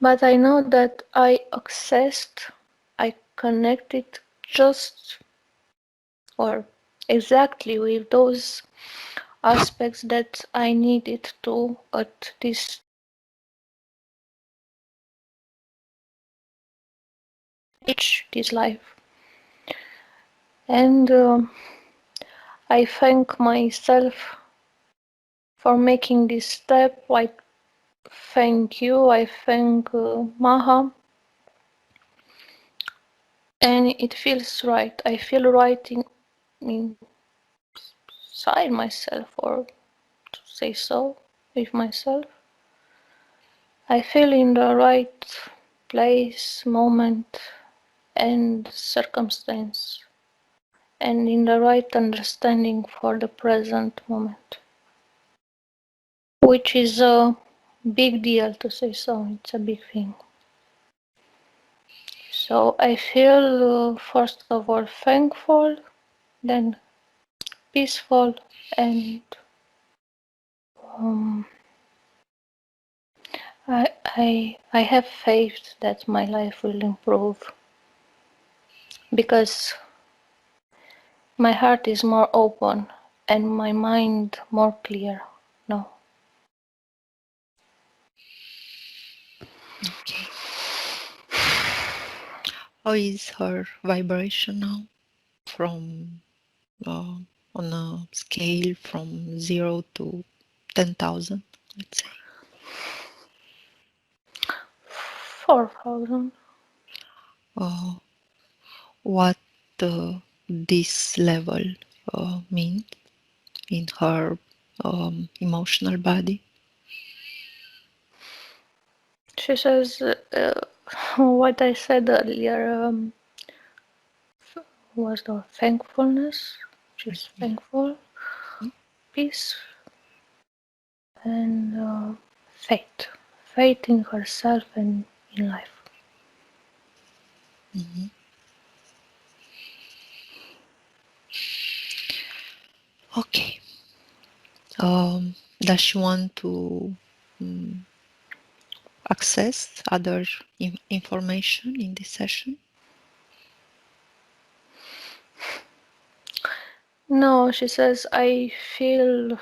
But I know that I accessed, I connected just or exactly with those aspects that I needed to at this stage, this life. And I thank myself for making this step. I thank you, I thank Maha, and it feels right. I feel right inside myself, or to say so, with myself. I feel in the right place, moment, and circumstance, and in the right understanding for the present moment, which is a big deal, to say so. It's a big thing. So I feel first of all thankful, then peaceful, and um, I have faith that my life will improve, because my heart is more open and my mind more clear now. Okay. How is her vibration now? From on a scale from 0 to 10,000, let's say. 4,000. What this level means in her emotional body? She says what I said earlier was the thankfulness. She's thankful, peace, and faith. Faith in herself and in life. Mm-hmm. Okay. Does she want to access other information in this session? No, she says, I feel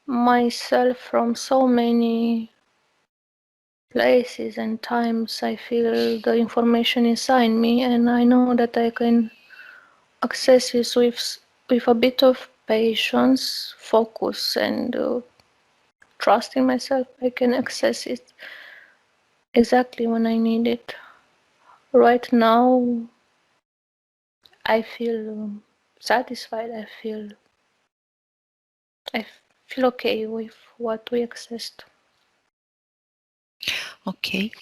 myself from so many places and times. I feel the information inside me, and I know that I can access it with a bit of patience, focus, and trust in myself. I can access it exactly when I need it. Right now, I feel satisfied. I feel okay with what we exist. Okay.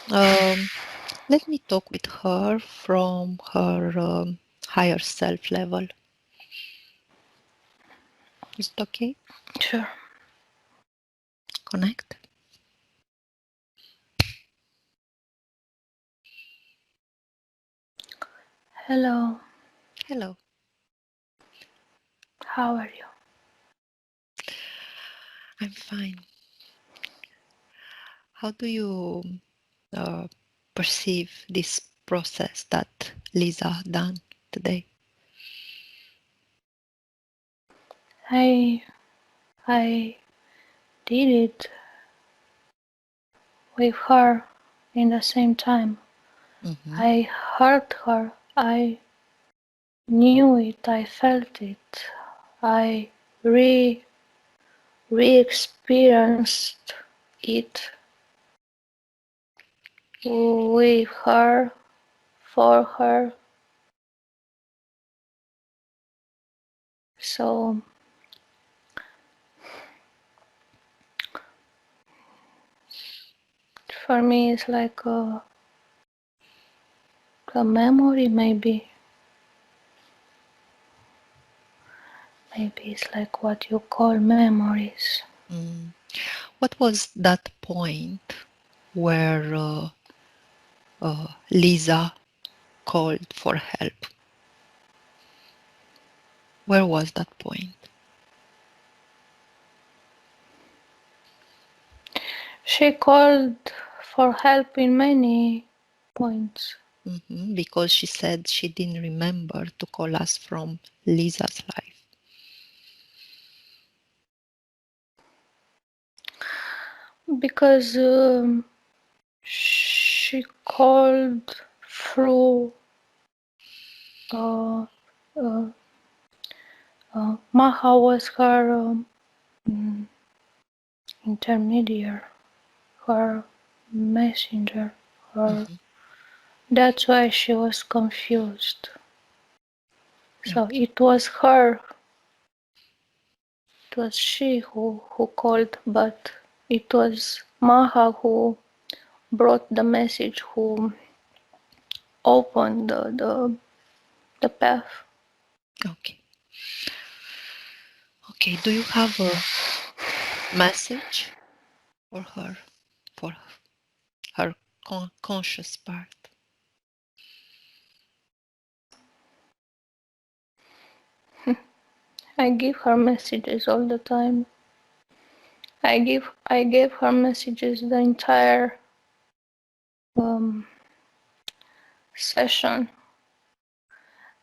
Let me talk with her from her higher self level. Is it okay? Sure. Connect. Hello, Hello. how are you? I'm fine. How do you perceive this process that Lisa done today? I did it with her in the same time. Mm-hmm. I heard her. I knew it. I felt it. I re-experienced it with her, for her. So for me, it's like a memory, maybe. Maybe it's like what you call memories. Mm. What was that point where Lisa called for help? Where was that point? She called for help in many points. Mm-hmm. Because she said she didn't remember to call us from Lisa's life. Because she called through uh, uh, Maha was her intermediary, her messenger, her. Mm-hmm. That's why she was confused. So Okay. it was her, it was she who called, but it was Maha who brought the message, who opened the path. Okay. Okay. Do you have a message for her conscious part? I give her messages all the time. I gave her messages the entire session.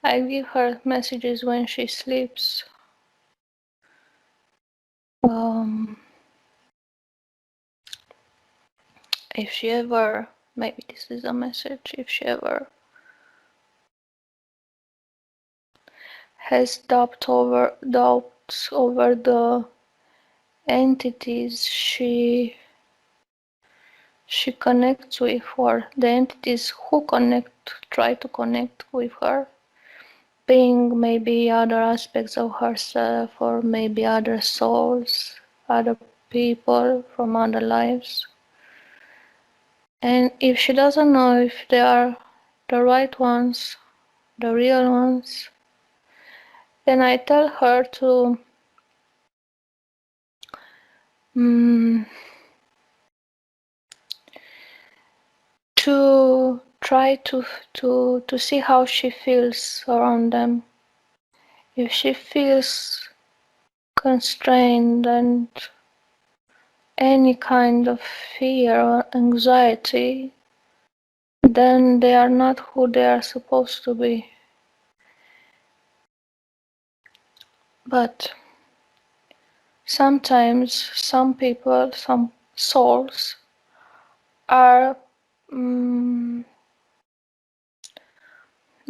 I give her messages when she sleeps. If she ever, maybe this is a message, if she ever has doubts over the entities she connects with, or the entities who try to connect with her, being maybe other aspects of herself, or maybe other souls, other people from other lives. And if she doesn't know if they are the right ones, the real ones, then I tell her to try to see how she feels around them. If she feels constrained and any kind of fear or anxiety, then they are not who they are supposed to be. But sometimes some people, some souls are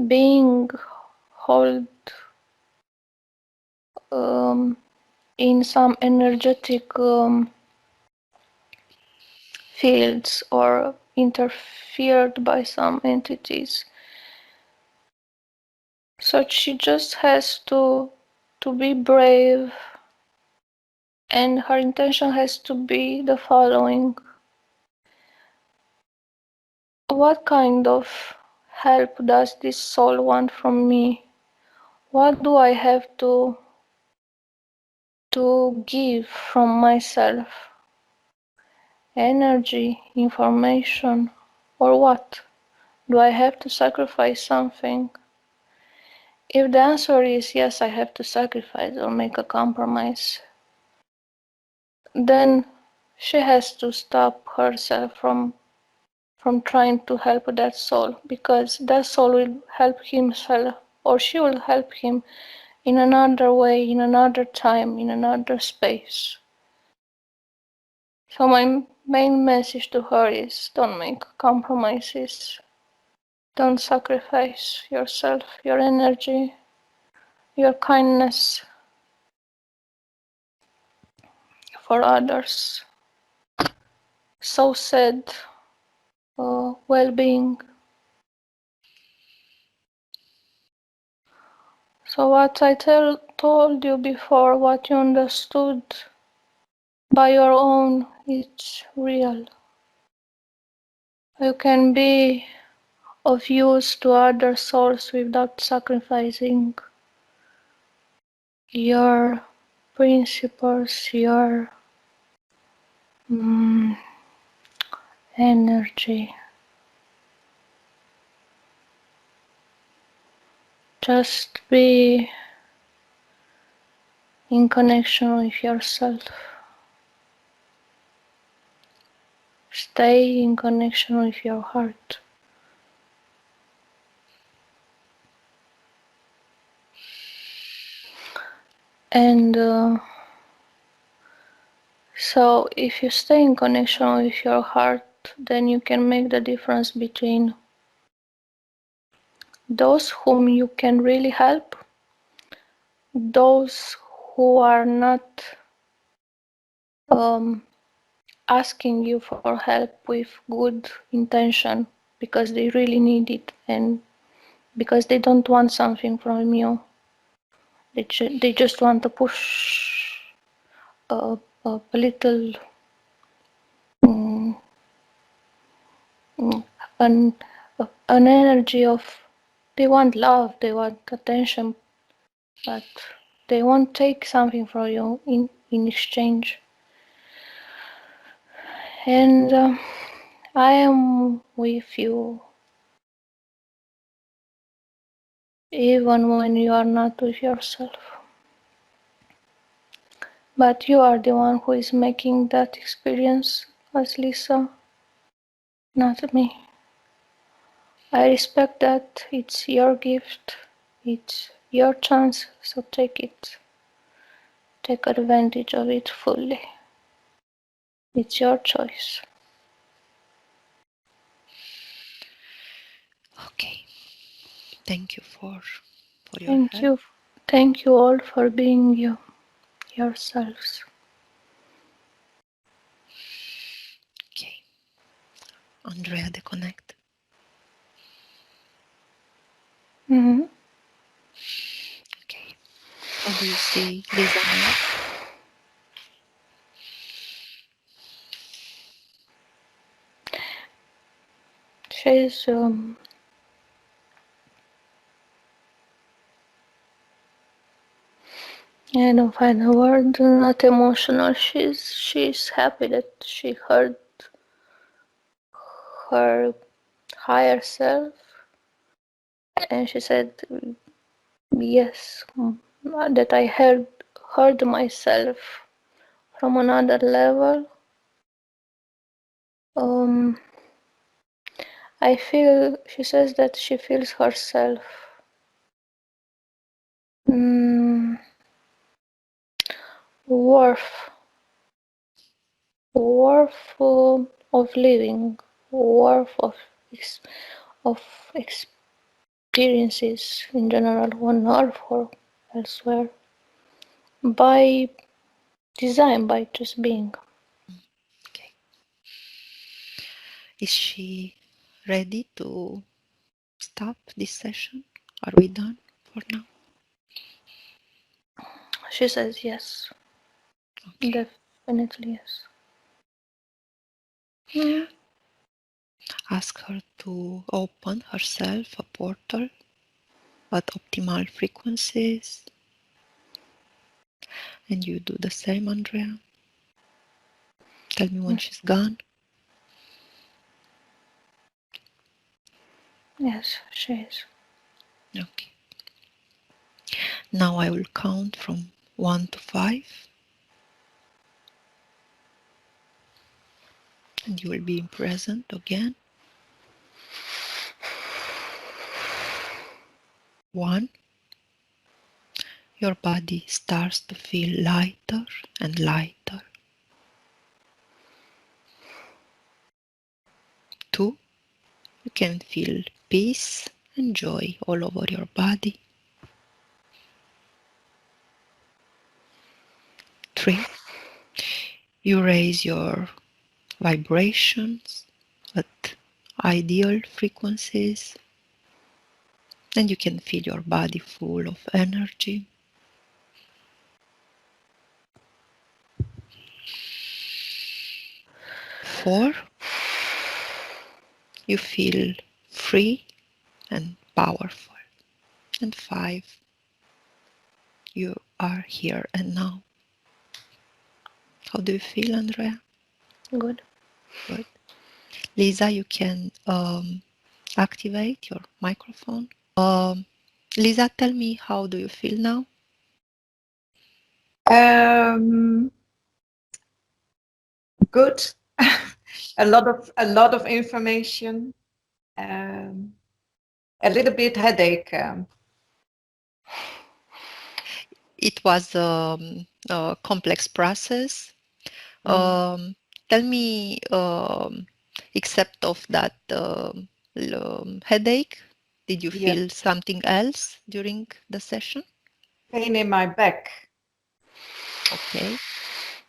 being held in some energetic fields, or interfered by some entities. So she just has to be brave And her intention has to be the following. What kind of help does this soul want from me? What do I have to give from myself? Energy, information, or what? Do I have to sacrifice something? If the answer is yes, I have to sacrifice or make a compromise, then she has to stop herself from trying to help that soul, because that soul will help himself or she will help him in another way, in another time, in another space. So my main message to her is don't make compromises. Don't sacrifice yourself, your energy, your kindness for others. So sad well-being. So what I told you before, what you understood by your own, it's real. You can be of use to other souls without sacrificing your principles, your energy. Just be in connection with yourself. Stay in connection with your heart. And so if you stay in connection with your heart, then you can make the difference between those whom you can really help, those who are not asking you for help with good intention because they really need it and because they don't want something from you. They just want to push a little an energy of they want love, they want attention, but they won't take something from you in exchange. And I am with you even when you are not with yourself. But you are the one who is making that experience as Lisa, not me. I respect that. It's your gift. It's your chance, so take it. Take advantage of it fully. It's your choice. Okay. Thank you for your help. Thank you all for being you, yourselves. Okay. Andrea, deconnect. Mm-hmm. Okay. How do you see Lisa now? She's I don't find a word, not emotional. She's happy that she heard her higher self, and she said yes, that I heard myself from another level. I feel, she says that she feels herself worth of living, worth of experiences in general on Earth or elsewhere, by design, by just being. Okay. Is she ready to stop this session? Are we done for now? She says yes. Okay. Definitely, yes. Yeah. Ask her to open herself a portal at optimal frequencies. And you do the same, Andrea. Tell me when she's gone. Yes, she is. Okay. Now I will count from 1 to 5. And you will be present again. 1. Your body starts to feel lighter and lighter. 2. You can feel peace and joy all over your body. 3. You raise your vibrations at ideal frequencies, and you can feel your body full of energy. 4. You feel free and powerful. And 5. You are here and now. How do you feel, Andrea? Good. Good. Lisa, you can activate your microphone. Lisa, tell me, how do you feel now? Good. A lot of information. A little bit headache. It was a complex process. Tell me, except of that headache, did you Yeah. feel something else during the session? Pain in my back. Okay.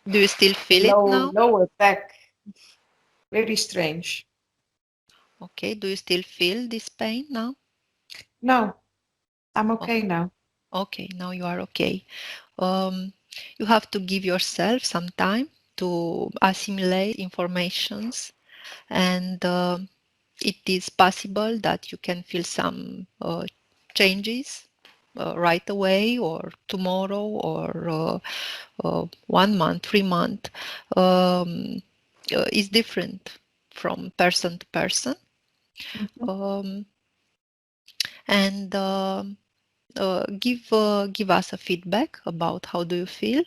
Do you still feel it now? Lower back. Very strange. Okay. Do you still feel this pain now? No, I'm okay now. Okay. Now you are okay. You have to give yourself some time to assimilate informations, and it is possible that you can feel some changes right away, or tomorrow, or 1 month, 3 months. Is different from person to person. Um, and give us a feedback about how do you feel,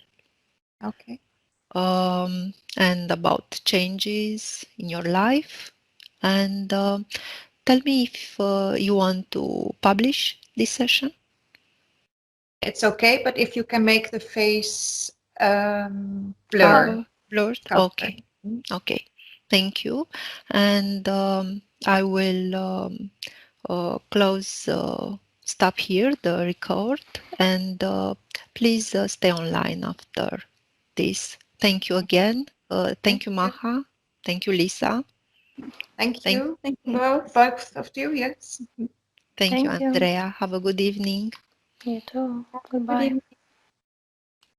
Okay. and about changes in your life. And tell me if you want to publish this session. It's okay, but if you can make the face blur. Blurred. Okay. Okay. Thank you. And I will stop here the record, and please stay online after this. Thank you again. Thank you, Maha. Thank you, Lisa. Thank Thank, you. Thank you both of you. Yes. thank you, Thank you. Andrea. Have a good evening. You too. Good Goodbye. evening.